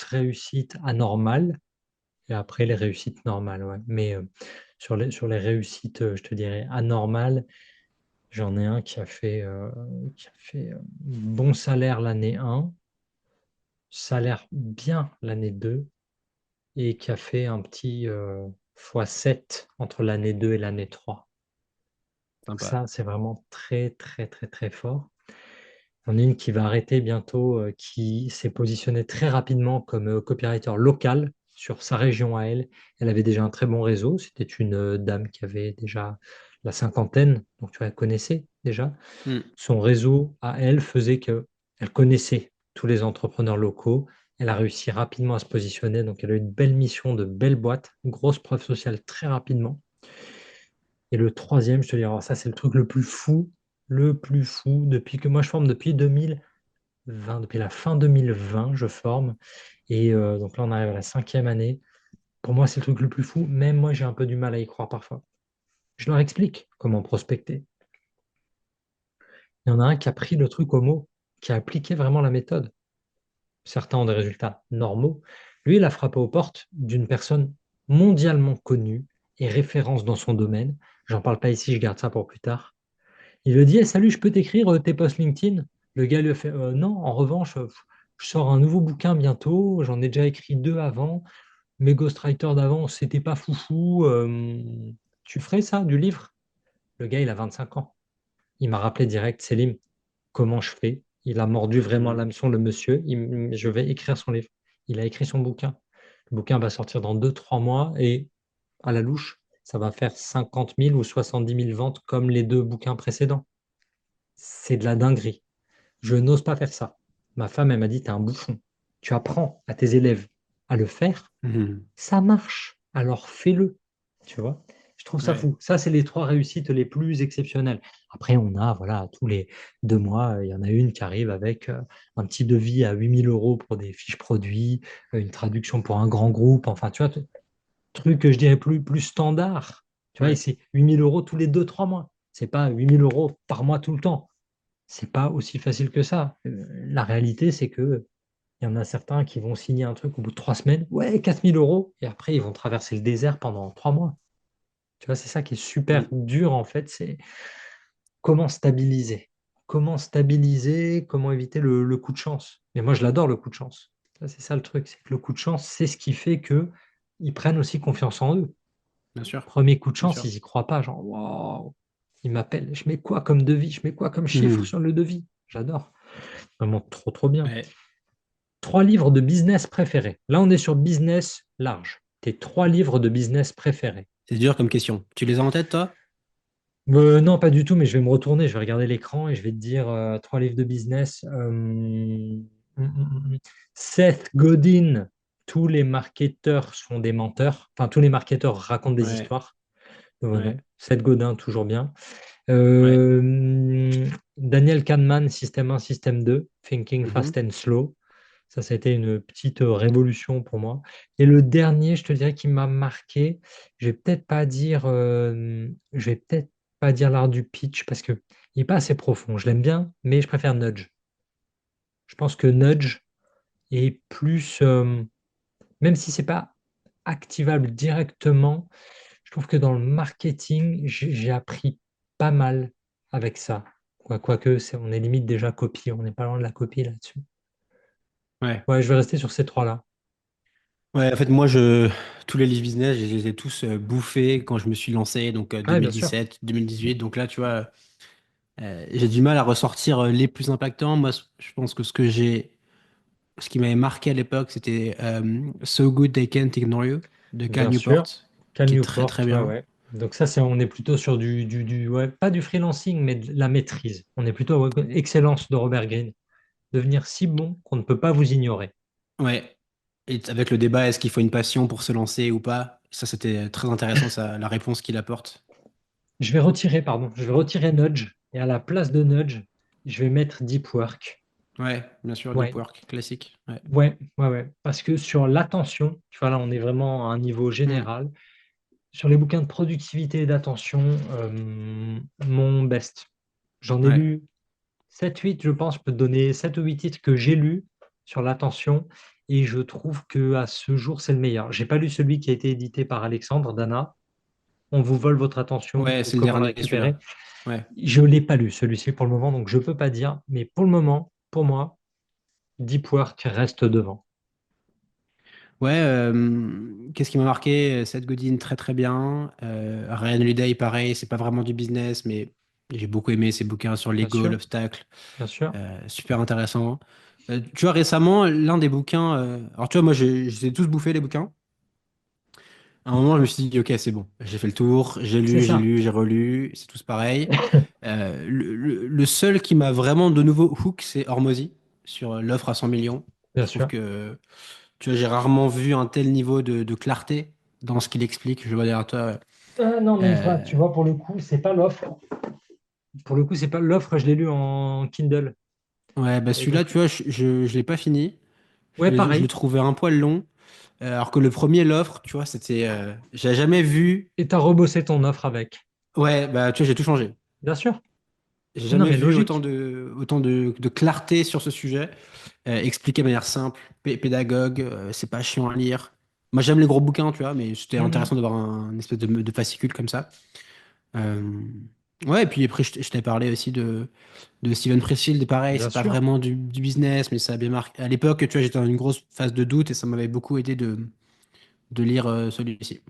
réussites anormales. Et après, les réussites normales, ouais. Mais sur les réussites, je te dirais, anormales, j'en ai un qui a fait bon salaire l'année 1, salaire bien l'année 2, et qui a fait un petit x7 entre l'année 2 et l'année 3. Donc Sympa. ça, c'est vraiment très, très, très, très fort. Il y en a une qui va arrêter bientôt, qui s'est positionnée très rapidement comme copywriter local sur sa région à elle. Elle avait déjà un très bon réseau. C'était une dame qui avait déjà la cinquantaine, donc tu la connaissais déjà. Hmm. Son réseau à elle faisait qu'elle connaissait tous les entrepreneurs locaux. Elle a réussi rapidement à se positionner, donc elle a eu une belle mission de belle boîte, une grosse preuve sociale très rapidement. Et le troisième, je te dis, alors ça c'est le plus fou, depuis que moi je forme depuis 2020, depuis la fin 2020, je forme. Et donc là, on arrive à la cinquième année. Pour moi, c'est le truc le plus fou. Même moi, j'ai un peu du mal à y croire parfois. Je leur explique comment prospecter. Il y en a un qui a pris le truc au mot, qui a appliqué vraiment la méthode. Certains ont des résultats normaux. Lui, il a frappé aux portes d'une personne mondialement connue et référence dans son domaine. J'en parle pas ici, je garde ça pour plus tard. Il lui dit: Eh, salut, je peux t'écrire tes posts LinkedIn? Le gars lui a fait: Non, en revanche, je sors un nouveau bouquin bientôt. J'en ai déjà écrit deux avant. Mes ghostwriters d'avant, c'était pas foufou. Tu ferais ça, du livre? Le gars, il a 25 ans. Il m'a rappelé direct: Selim, comment je fais? Il a mordu vraiment Hmm. l'hameçon, le monsieur. Je vais écrire son livre. Il a écrit son bouquin. Le bouquin va sortir dans 2, 3 mois et à la louche, ça va faire 50 000 ou 70 000 ventes comme les deux bouquins précédents. C'est de la dinguerie. Je n'ose pas faire ça. Ma femme, elle m'a dit: T'es un bouffon. Tu apprends à tes élèves à le faire, Mhm. ça marche. Alors fais-le. Tu vois? Je trouve ça Ouais. fou. Ça, c'est les trois réussites les plus exceptionnelles. Après, on a, voilà, tous les 2 mois, il y en a une qui arrive avec un petit devis à 8 000 € pour des fiches produits, une traduction pour un grand groupe. Enfin, tu vois, truc que je dirais plus standard. Tu vois, et Ouais. c'est 8 000 € tous les 2, 3 mois. C'est pas 8 000 € par mois tout le temps. C'est pas aussi facile que ça. La réalité, c'est que il y en a certains qui vont signer un truc au bout de 3 semaines, ouais, 4 000 €, et après, ils vont traverser le désert pendant 3 mois. Tu vois, c'est ça qui est super Hmm. dur, en fait, c'est comment stabiliser. Comment stabiliser, comment éviter le coup de chance. Mais moi, je l'adore, le coup de chance. Ça, c'est ça le truc, c'est que le coup de chance, c'est ce qui fait que ils prennent aussi confiance en eux. Bien sûr. Premier coup de Bien chance, sûr. ils y croient pas, genre, waouh, ils m'appellent, je mets quoi comme devis, je mets quoi comme chiffre Mhm. sur le devis. J'adore. Vraiment trop, trop bien. Ouais. 3 livres de business préférés. Là, on est sur business large. Tes 3 livres de business préférés. C'est dur comme question. Tu les as en tête, toi? Non, pas du tout, mais je vais me retourner, je vais regarder l'écran et je vais te dire 3 livres de business. Seth Godin, tous les marketeurs sont des menteurs. Enfin, tous les marketeurs racontent des Ouais. histoires. Voilà. Ouais. Seth Godin, toujours bien. Ouais. Daniel Kahneman, Système 1, Système 2, Thinking Mhm. Fast and Slow. Ça a été une petite révolution pour moi. Et le dernier, je te dirais, qui m'a marqué, je vais peut-être pas dire l'art du pitch parce que il n'est pas assez profond. Je l'aime bien, mais je préfère Nudge. Je pense que Nudge est plus, même si c'est pas activable directement, je trouve que dans le marketing, j'ai appris pas mal avec ça. Quoique, on est limite déjà copie, on n'est pas loin de la copie là-dessus. Ouais. Ouais, je vais rester sur ces trois-là. Ouais, en fait, tous les livres business, je les ai tous bouffés quand je me suis lancé, donc Ouais, bien sûr. 2017, 2018. Donc là, tu vois, j'ai du mal à ressortir les plus impactants. Moi, je pense que ce qui m'avait marqué à l'époque, c'était So Good They Can't Ignore You de Cal Bien Newport, sûr. Cal qui est très Newport, très ouais, bien. ouais. Donc ça, on est plutôt sur ouais, pas du freelancing, mais de la maîtrise. On est plutôt ouais, excellence de Robert Greene. Devenir si bon qu'on ne peut pas vous ignorer. Ouais. Et avec le débat, est-ce qu'il faut une passion pour se lancer ou pas? Ça, c'était très intéressant, ça, la réponse qu'il apporte. je vais retirer Nudge et à la place de Nudge, je vais mettre Deep Work. Ouais, bien sûr, Deep Ouais, Work, classique. Ouais. ouais. Parce que sur l'attention, tu vois, là, on est vraiment à un niveau Hmm. général. Sur les bouquins de productivité et d'attention, mon best. J'en ai Ouais. lu 7 8 je pense. Je peux te donner 7 ou 8 titres que j'ai lus sur l'attention et je trouve que à ce jour, c'est le meilleur. J'ai pas lu celui qui a été édité par Alexandre Dana. On vous vole votre attention Ouais, ou c'est le comment la dernier, récupérer. celui-là. Ouais. Je ne l'ai pas lu celui-ci pour le moment, donc je ne peux pas dire. Mais pour le moment, pour moi, Deep Work reste devant. Ouais, qu'est-ce qui m'a marqué? Seth Godin, très très bien. Ryan Holiday, pareil, c'est pas vraiment du business, mais j'ai beaucoup aimé ses bouquins sur Bien l'ego, sûr, l'obstacle. bien sûr. Super intéressant. Tu vois, récemment, l'un des bouquins. Alors, tu vois, moi, je les ai tous bouffés, les bouquins. À un moment, je me suis dit, ok, c'est bon, j'ai fait le tour, C'est j'ai ça, lu, j'ai relu, c'est tous pareil. Le seul qui m'a vraiment de nouveau hook, c'est Hormozy, sur l'offre à 100 millions. bien Je trouve sûr. que, tu vois, j'ai rarement vu un tel niveau de clarté dans ce qu'il explique. Je vois derrière toi. Non, mais tu Euh, vois, pour le coup, c'est pas l'offre. Pour le coup, c'est pas l'offre, je l'ai lu en Kindle. ouais, bah Et celui-là, donc, tu vois, je l'ai pas fini. ouais, Je le pareil. trouvais un poil long. Alors que le premier, l'offre, tu vois, c'était. J'ai jamais vu. Et tu as rebossé ton offre avec. Ouais, bah, tu vois, j'ai tout changé. Bien sûr. J'ai Non, jamais mais vu logique. autant de clarté sur ce sujet. Expliqué de manière simple, pédagogue, c'est pas chiant à lire. Moi, j'aime les gros bouquins, tu vois, mais c'était intéressant Mhm. d'avoir un espèce de fascicule comme ça. Euh, Ouais, et puis après, je t'ai parlé aussi de Steven Pressfield, et pareil, Bien c'est pas sûr. vraiment du business, mais ça a bien marqué. À l'époque, tu vois, j'étais dans une grosse phase de doute et ça m'avait beaucoup aidé de lire celui-ci.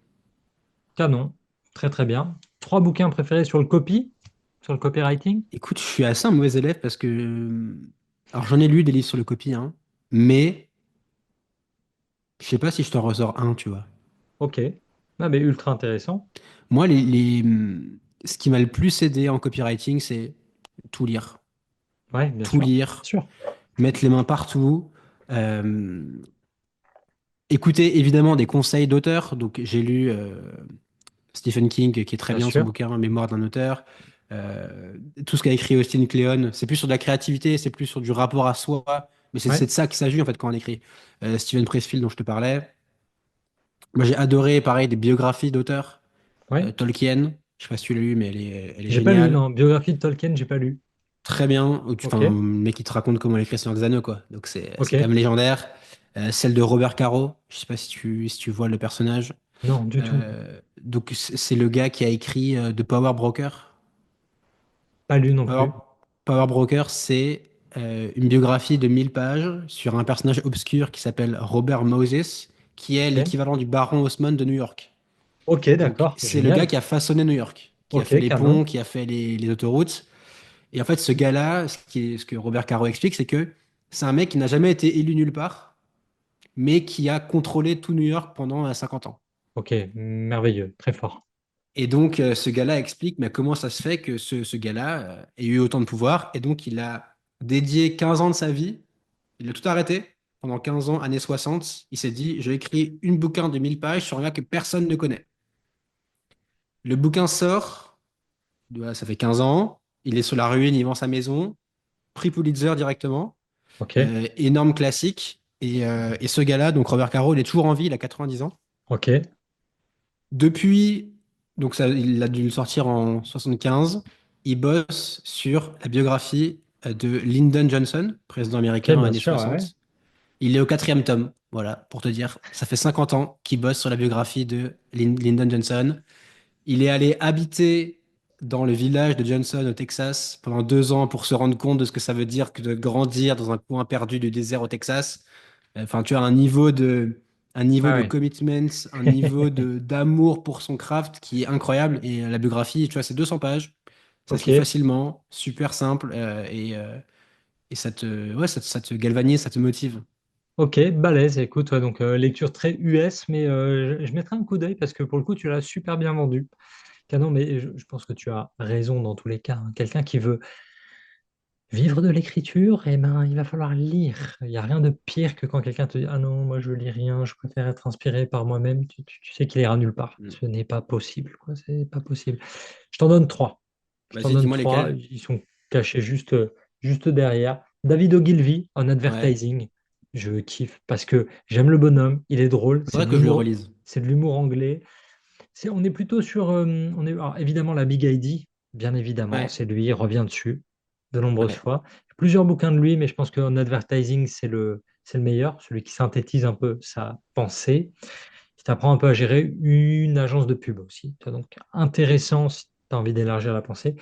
Canon. Très, très bien. 3 bouquins préférés sur le copywriting? Écoute, je suis assez un mauvais élève parce que. Alors, j'en ai lu des livres sur le copy, hein, mais je sais pas si je t'en ressors un, tu vois. Ok. Ah, mais ultra intéressant. Moi, ce qui m'a le plus aidé en copywriting, c'est tout lire. Ouais, bien Tout sûr. Bien lire, sûr. mettre les mains partout. euh, Écouter évidemment des conseils d'auteurs. Donc, j'ai lu Stephen King, qui est très Bien bien son sûr. bouquin Mémoire d'un auteur. Euh, Tout ce qu'a écrit Austin Kleon, c'est plus sur de la créativité, c'est plus sur du rapport à soi. Mais c'est Ouais. de ça qu'il s'agit en fait quand on écrit. Steven Pressfield, dont je te parlais. Moi, j'ai adoré, pareil, des biographies d'auteurs. Ouais. Tolkien, je sais pas si tu l'as lu, mais elle est J'ai pas lu, géniale. non. Biographie de Tolkien, j'ai pas lu. Très bien. Ok. Enfin, le mec qui te raconte comment il écrit Seigneur des Anneaux, quoi. Donc Ok. c'est quand même légendaire. Celle de Robert Caro, je sais pas si tu vois le personnage. Non, du tout. Donc c'est le gars qui a écrit The Power Broker. Pas lu non Power, plus. Power Broker, c'est une biographie de 1000 pages sur un personnage obscur qui s'appelle Robert Moses, qui est Ok. l'équivalent du baron Haussmann de New York. Ok, Donc d'accord. c'est le gars Génial. qui a façonné New York, qui a Ok, fait les canon. ponts, qui a fait les autoroutes. Et en fait, ce gars-là, ce que Robert Caro explique, c'est que c'est un mec qui n'a jamais été élu nulle part, mais qui a contrôlé tout New York pendant 50 ans. Ok, merveilleux. Très fort. Et donc, ce gars-là explique mais comment ça se fait que ce gars-là ait eu autant de pouvoir. Et donc, il a dédié 15 ans de sa vie, il a tout arrêté. Pendant 15 ans, années 60, il s'est dit, je vais écrire une bouquin de 1000 pages sur un gars que personne ne connaît. Le bouquin sort, voilà, ça fait 15 ans, il est sur la ruine, il vend sa maison, prix Pulitzer directement. Ok. Énorme classique. Et ce gars-là, donc Robert Caro, il est toujours en vie, il a 90 ans. Ok. Depuis, donc ça, il a dû le sortir en 75, il bosse sur la biographie de Lyndon Johnson, président Ok, américain bien années sûr, ouais. 60. Il est au quatrième tome, voilà, pour te dire. Ça fait 50 ans qu'il bosse sur la biographie de Lyndon Johnson. Il est allé habiter dans le village de Johnson au Texas pendant 2 ans pour se rendre compte de ce que ça veut dire que de grandir dans un coin perdu du désert au Texas. Enfin, tu as un Ouais, niveau de ouais. commitment, un niveau d'amour pour son craft qui est incroyable. Et la biographie, tu vois, c'est 200 pages. Ça se lit Ok. facilement, super simple, et ça te galvanise, ça te motive. Ok, balèze. Écoute, ouais, donc lecture très US, mais je mettrai un coup d'œil parce que pour le coup, tu l'as super bien vendu. Canon, mais je pense que tu as raison dans tous les cas, hein. Quelqu'un qui veut Vivre de l'écriture, eh ben, il va falloir lire. Il n'y a rien de pire que quand quelqu'un te dit, ah non, moi je lis rien, je préfère être inspiré par moi-même. Tu sais qu'il ira nulle part. Hmm. Ce n'est pas possible, quoi. C'est pas possible. Je t'en donne trois. Je t'en Vas-y, donne dis-moi trois. lesquels. Ils sont cachés juste derrière. David Ogilvy en Ouais. advertising. Je kiffe parce que j'aime le bonhomme. Il est drôle. C'est Faudrait de que je le l'humour. relise. C'est de l'humour anglais. On est plutôt sur. Alors, évidemment, la Big ID, bien évidemment, Ouais. c'est lui, il revient dessus de nombreuses Ouais. fois. Plusieurs bouquins de lui, mais je pense qu'en advertising, c'est le meilleur, celui qui synthétise un peu sa pensée, qui t'apprend un peu à gérer une agence de pub aussi. Tu vois, donc, intéressant si tu as envie d'élargir la pensée.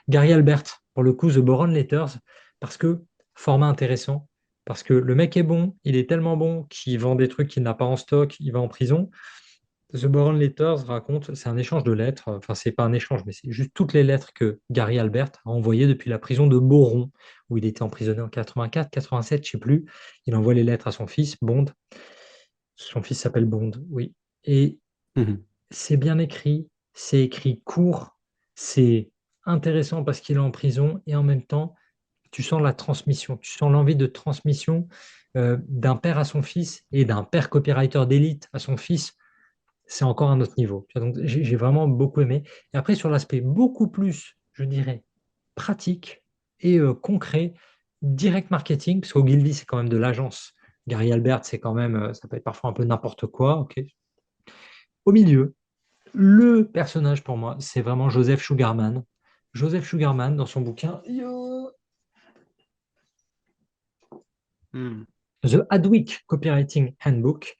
Gary Albert, pour le coup, The Boron Letters, parce que format intéressant, parce que le mec est bon, il est tellement bon qu'il vend des trucs qu'il n'a pas en stock, il va en prison. The Boron Letters raconte, c'est un échange de lettres, enfin c'est pas un échange, mais c'est juste toutes les lettres que Gary Albert a envoyées depuis la prison de Boron, où il était emprisonné en 84, 87, je sais plus. Il envoie les lettres à son fils, Bond. Son fils s'appelle Bond, oui. Et Mhm. c'est bien écrit, c'est écrit court, c'est intéressant parce qu'il est en prison, et en même temps, tu sens la transmission, tu sens l'envie de transmission d'un père à son fils et d'un père copywriter d'élite à son fils, c'est encore un autre niveau. Tu vois, donc, j'ai vraiment beaucoup aimé. Et après, sur l'aspect beaucoup plus, je dirais, pratique et concret, direct marketing, parce qu'Ogilvy, c'est quand même de l'agence. Gary Albert, c'est quand même, ça peut être parfois un peu n'importe quoi. Ok. Au milieu, le personnage pour moi, c'est vraiment Joseph Sugarman. Joseph Sugarman, dans son bouquin Hmm. The Adweek Copywriting Handbook,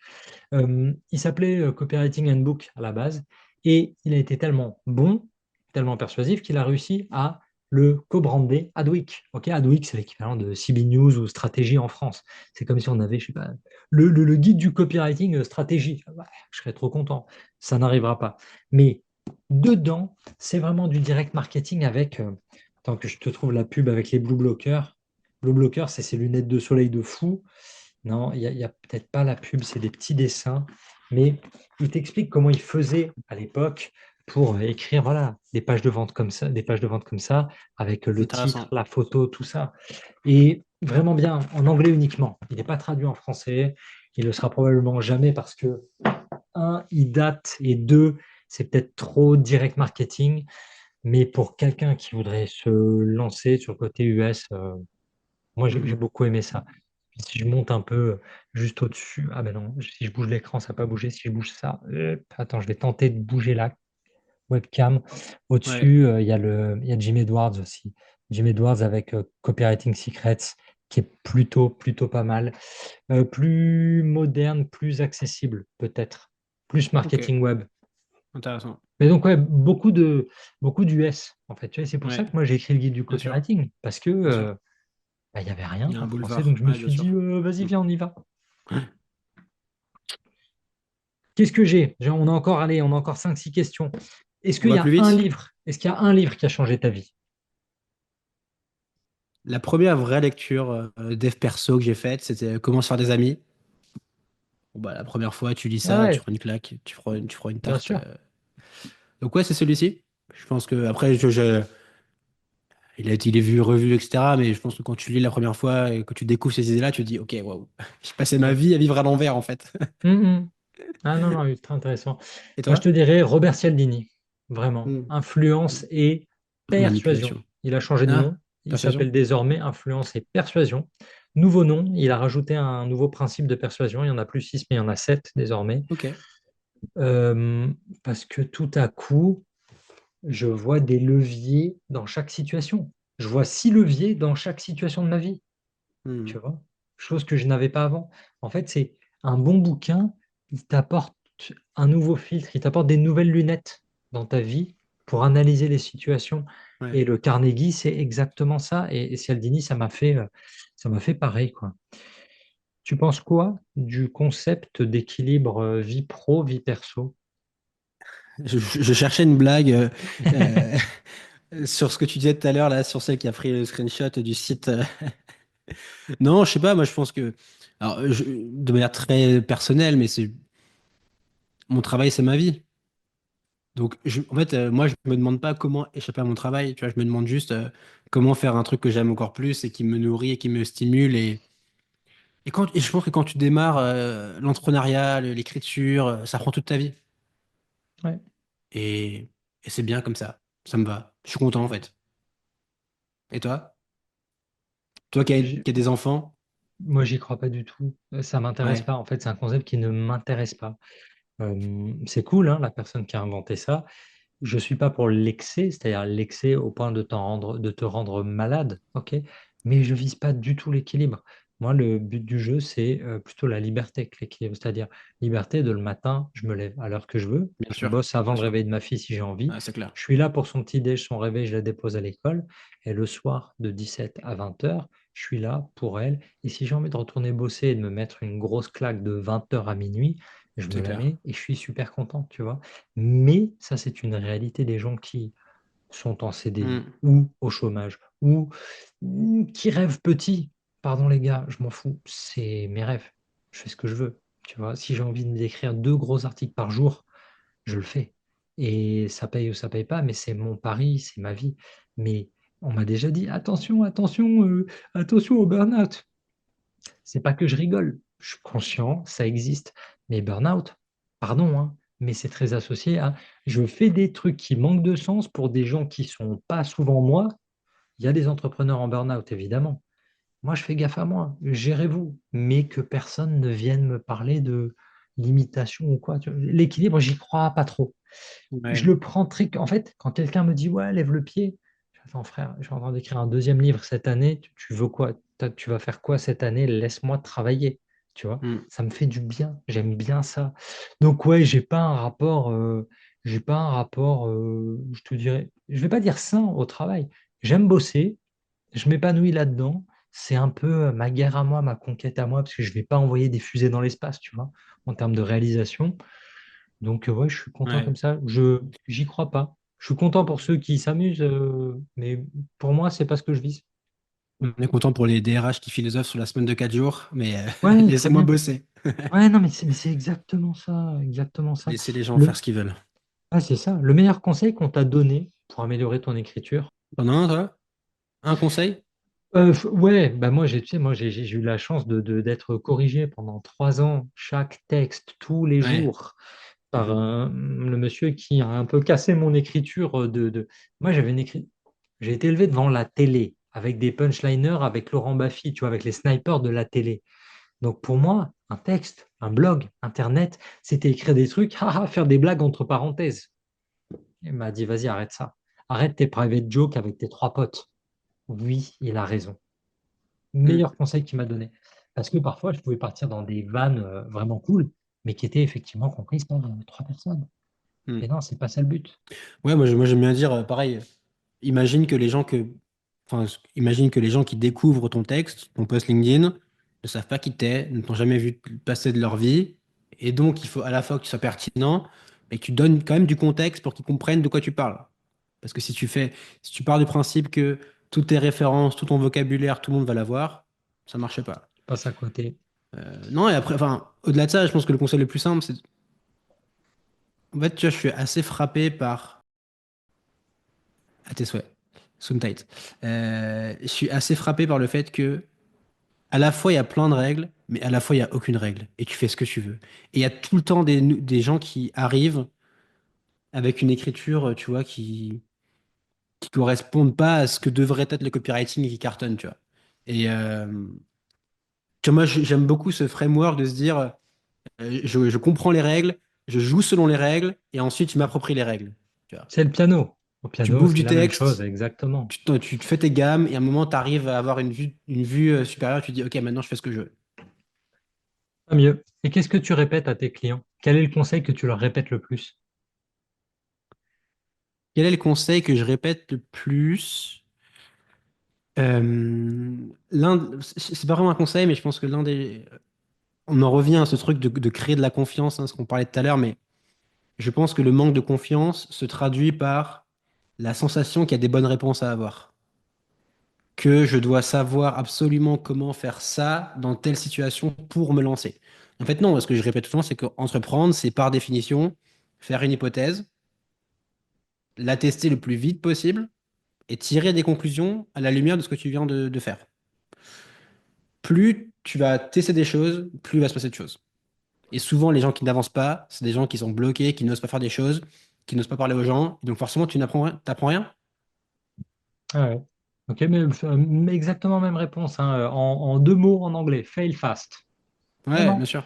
il s'appelait Copywriting Handbook à la base, et il a été tellement bon, tellement persuasif qu'il a réussi à le co-brander Adweek. Ok, Adweek, c'est l'équivalent de CB News ou Stratégie en France. C'est comme si on avait, je sais pas, le guide du copywriting stratégie. Ah bah, je serais trop content. Ça n'arrivera pas. Mais dedans, c'est vraiment du direct marketing avec, tant que je te trouve la pub avec les Blue Blockers. Blue Blockers, c'est ces lunettes de soleil de fou. Non, il y a peut-être pas la pub, c'est des petits dessins, mais il t'explique comment il faisait à l'époque pour écrire voilà, des pages de vente comme ça, des pages de vente comme ça, avec le titre, Intéressant. la photo, tout ça. Et vraiment bien, en anglais uniquement. Il n'est pas traduit en français, il ne le sera probablement jamais parce que, un, il date, et deux, c'est peut-être trop direct marketing. Mais pour quelqu'un qui voudrait se lancer sur le côté US, moi j'ai Mhm. beaucoup aimé ça. Si je monte un peu juste au-dessus, ah ben non, si je bouge l'écran, ça n'a pas bougé. Si je bouge ça, attends, je vais tenter de bouger la webcam. Ouais. Au-dessus, il y a Jim Edwards aussi. Jim Edwards avec Copywriting Secrets, qui est plutôt pas mal. Plus moderne, plus accessible, peut-être. Plus Ok. marketing web. Intéressant. Mais donc, ouais, beaucoup d'US, en fait. Tu vois, c'est pour ça Ouais. que moi, j'ai écrit le guide du Bien sûr. copywriting, parce que Bien sûr. bah, il n'y avait Il rien y a en un français. Donc, boulevard. je me Ouais, bien suis dit, sûr. vas-y, Hmm. viens, on y va. Qu'est-ce que j'ai? On a encore, allez, on a encore 5, 6 questions. Est-ce On qu'il y va plus a un vite. livre? Est-ce qu'il y a un livre qui a changé ta vie? La première vraie lecture dev perso que j'ai faite, c'était Comment se faire des amis. Bon, bah, la première fois, tu lis Ah ça, tu ouais, prends une claque, tu feras une bien tarte. sûr. Donc ouais, c'est celui-ci. Je pense que après, il est vu, revu, etc. Mais je pense que quand tu lis la première fois et que tu découvres ces idées-là, tu te dis, ok, waouh, j'ai passé ma Ouais. vie à vivre à l'envers en fait. Mhm. Ah non, non, ultra intéressant. Et Moi, je te toi? dirais Robert Cialdini. Vraiment. Hmm. Influence et persuasion. Manipulation. Il a changé de nom. Ah, Il persuasion. s'appelle désormais Influence et persuasion. Nouveau nom. Il a rajouté un nouveau principe de persuasion. Il y en a plus 6, mais il y en a 7 désormais. Ok. Euh, Parce que tout à coup, je vois des leviers dans chaque situation. Je vois 6 leviers dans chaque situation de ma vie, Hmm. tu vois, chose que je n'avais pas avant. En fait, c'est un bon bouquin, il t'apporte un nouveau filtre, il t'apporte des nouvelles lunettes dans ta vie pour analyser les situations. Ouais. Et le Carnegie, c'est exactement ça. Et Cialdini, ça m'a fait pareil, quoi. Tu penses quoi du concept d'équilibre vie pro, vie perso? Je cherchais une blague euh, sur ce que tu disais tout à l'heure, là, sur celle qui a pris le screenshot du site. Non, je sais pas, moi je pense que. Alors, de manière très personnelle, mais c'est mon travail, c'est ma vie. Donc, en fait, moi, je me demande pas comment échapper à mon travail. Tu vois, je me demande juste comment faire un truc que j'aime encore plus et qui me nourrit et qui me stimule. Et je pense que quand tu démarres l'entrepreneuriat, l'écriture, ça prend toute ta vie. Ouais. Et, et c'est bien comme ça. Ça me va. Je suis content, en fait. Et toi? Toi J'ai- qui as des enfants? Moi, j'y crois pas du tout. Ça m'intéresse Ouais, pas. En fait, c'est un concept qui ne m'intéresse pas. C'est cool, hein, la personne qui a inventé ça. Je suis pas pour l'excès, c'est-à-dire l'excès au point de te rendre malade, ok? Mais je vise pas du tout l'équilibre. Moi, le but du jeu, c'est plutôt la liberté que l'équilibre, c'est-à-dire liberté de le matin, je me lève à l'heure que je veux, bien je sûr. bosse avant Bien le sûr. réveil de ma fille si j'ai envie, Ouais, c'est clair. je suis là pour son petit déj, son réveil, je la dépose à l'école, et le soir de 17 à 20 heures, je suis là pour elle, et si j'ai envie de retourner bosser et de me mettre une grosse claque de 20 heures à minuit, je me C'est la clair. mets et je suis super content, tu vois. Mais ça, c'est une réalité des gens qui sont en CDI Hmm. ou au chômage ou qui rêvent petit. Pardon les gars, je m'en fous. C'est mes rêves. Je fais ce que je veux. Tu vois, si j'ai envie d'écrire 2 gros articles par jour, je le fais. Et ça paye ou ça paye pas, mais c'est mon pari, c'est ma vie. Mais on m'a déjà dit, attention, attention, attention au burn-out. C'est pas que je rigole. Je suis conscient, ça existe. Mais burn-out, pardon, hein, mais c'est très associé à je fais des trucs qui manquent de sens pour des gens qui sont pas souvent moi. Il y a des entrepreneurs en burn-out, évidemment. Moi, je fais gaffe à moi. Gérez-vous. Mais que personne ne vienne me parler de limitation ou quoi. L'équilibre, j'y crois pas trop. Je Ouais. le prends très. En fait, quand quelqu'un me dit, ouais, lève le pied, je fais, attends, frère, je suis en train d'écrire un deuxième livre cette année. Tu veux quoi? Tu vas faire quoi cette année? Laisse-moi travailler. Tu vois, Hmm. ça me fait du bien. J'aime bien ça. Donc, ouais, j'ai pas un rapport, je te dirais, je vais pas dire sain au travail. J'aime bosser, je m'épanouis là-dedans. C'est un peu ma guerre à moi, ma conquête à moi, parce que je vais pas envoyer des fusées dans l'espace, tu vois, en termes de réalisation. Donc, ouais, je suis content Ouais. comme ça. J'y crois pas. Je suis content pour ceux qui s'amusent, mais pour moi, c'est pas ce que je vise. On est content pour les DRH qui philosophent sur la semaine de 4 jours, mais Ouais, très laissez-moi bien. bosser. Ouais, non, mais c'est exactement ça, exactement ça. Laissez les gens faire Le, ce qu'ils veulent. c'est ça. Le meilleur conseil qu'on t'a donné pour améliorer ton écriture. T'en as un, toi? Un conseil? Ouais, bah moi, tu sais, moi, j'ai eu la chance d'être corrigé pendant 3 ans, chaque texte, tous les Ouais. jours, par le monsieur qui a un peu cassé mon écriture Moi, j'ai été élevé devant la télé, avec des punchliners, avec Laurent Baffy, tu vois, avec les snipers de la télé. Donc pour moi, un texte, un blog, Internet, c'était écrire des trucs, haha, faire des blagues entre parenthèses. Il m'a dit, vas-y, arrête ça. Arrête tes private jokes avec tes 3 potes. Oui, il a raison. Hmm. Meilleur conseil qu'il m'a donné. Parce que parfois, je pouvais partir dans des vannes vraiment cool, mais qui étaient effectivement comprises par 3 personnes. Hmm. Et non, c'est pas ça le but. Ouais, moi j'aime bien dire pareil. Imagine que les gens que, enfin, imagine que les gens qui découvrent ton texte, ton post LinkedIn, ne savent pas qui t'es, ne t'ont jamais vu passer de leur vie, et donc il faut à la fois que tu sois pertinent, mais que tu donnes quand même du contexte pour qu'ils comprennent de quoi tu parles. Parce que si tu pars du principe que toutes tes références, tout ton vocabulaire, tout le monde va l'avoir, ça marche pas. Je passe à côté. Non, et après, enfin, au-delà de ça, je pense que le conseil le plus simple, c'est, en fait, tu vois, je suis assez frappé par, à tes souhaits, soon tight. Je suis assez frappé par le fait que à la fois, il y a plein de règles, mais à la fois, il n'y a aucune règle. Et tu fais ce que tu veux. Et il y a tout le temps des gens qui arrivent avec une écriture, tu vois, qui correspondent pas à ce que devrait être le copywriting et qui cartonne, tu vois. Et tu vois, moi, j'aime beaucoup ce framework de se dire, je comprends les règles, je joue selon les règles, et ensuite, je m'approprie les règles. Tu vois. C'est le piano. Au Tu piano, bouffes c'est du la même chose, texte, exactement. tu te fais tes gammes, et à un moment, tu arrives à avoir une vue supérieure, tu dis, OK, maintenant, je fais ce que je veux. Pas mieux. Et qu'est-ce que tu répètes à tes clients? Quel est le conseil que tu leur répètes le plus? Quel est le conseil que je répète le plus? C'est pas vraiment un conseil, mais je pense que on en revient à ce truc de créer de la confiance, hein, ce qu'on parlait tout à l'heure, mais je pense que le manque de confiance se traduit par la sensation qu'il y a des bonnes réponses à avoir. Que je dois savoir absolument comment faire ça dans telle situation pour me lancer. En fait, non, ce que je répète tout le temps, c'est qu'entreprendre, c'est par définition faire une hypothèse, la tester le plus vite possible et tirer des conclusions à la lumière de ce que tu viens de faire. Plus tu vas tester des choses, plus il va se passer de choses. Et souvent, les gens qui n'avancent pas, c'est des gens qui sont bloqués, qui n'osent pas faire des choses, qui n'osent pas parler aux gens. Donc forcément, tu n'apprends rien, t'apprends rien. Ah ouais. Ok, mais exactement même réponse, hein, en deux mots en anglais, fail fast. Ouais, bien Vraiment, sûr.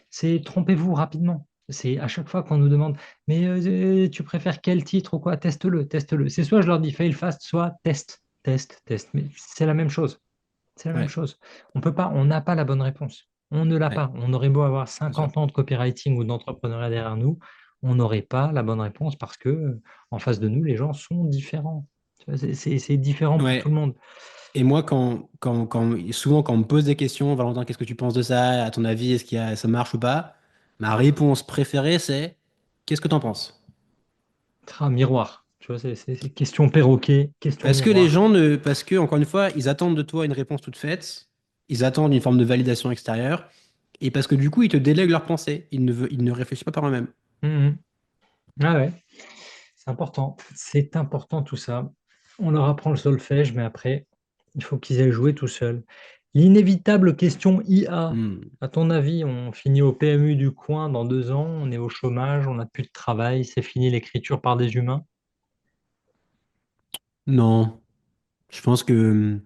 c'est trompez-vous rapidement. C'est à chaque fois qu'on nous demande, mais tu préfères quel titre ou quoi? Teste-le, teste-le. C'est soit je leur dis fail fast, soit test, test, test. Mais c'est la même chose. C'est la même Ouais, chose. On peut pas, on n'a pas la bonne réponse. On ne l'a ouais, pas. On aurait beau avoir bien sûr. 50 ans de copywriting ou d'entrepreneuriat derrière nous, on n'aurait pas la bonne réponse parce que en face de nous, les gens sont différents. Tu vois, c'est différent pour tout le Ouais. monde. Et moi, souvent, quand on me pose des questions, Valentin, qu'est-ce que tu penses de ça? À ton avis, ça marche ou pas? Ma réponse préférée, c'est qu'est-ce que tu en penses? Miroir. Tu vois, c'est question perroquet, question Parce que les miroir. gens ne. Parce que, encore une fois, ils attendent de toi une réponse toute faite. Ils attendent une forme de validation extérieure. Et parce que du coup, ils te délèguent leurs pensées. Ils ne réfléchissent pas par eux-mêmes. Mhm. Ah ouais, c'est important. C'est important tout ça. On leur apprend le solfège, mais après, il faut qu'ils aient joué tout seuls. L'inévitable question IA. Hmm. À ton avis, on finit au PMU du coin dans 2 ans, on est au chômage, on n'a plus de travail, c'est fini l'écriture par des humains. Non. Je pense que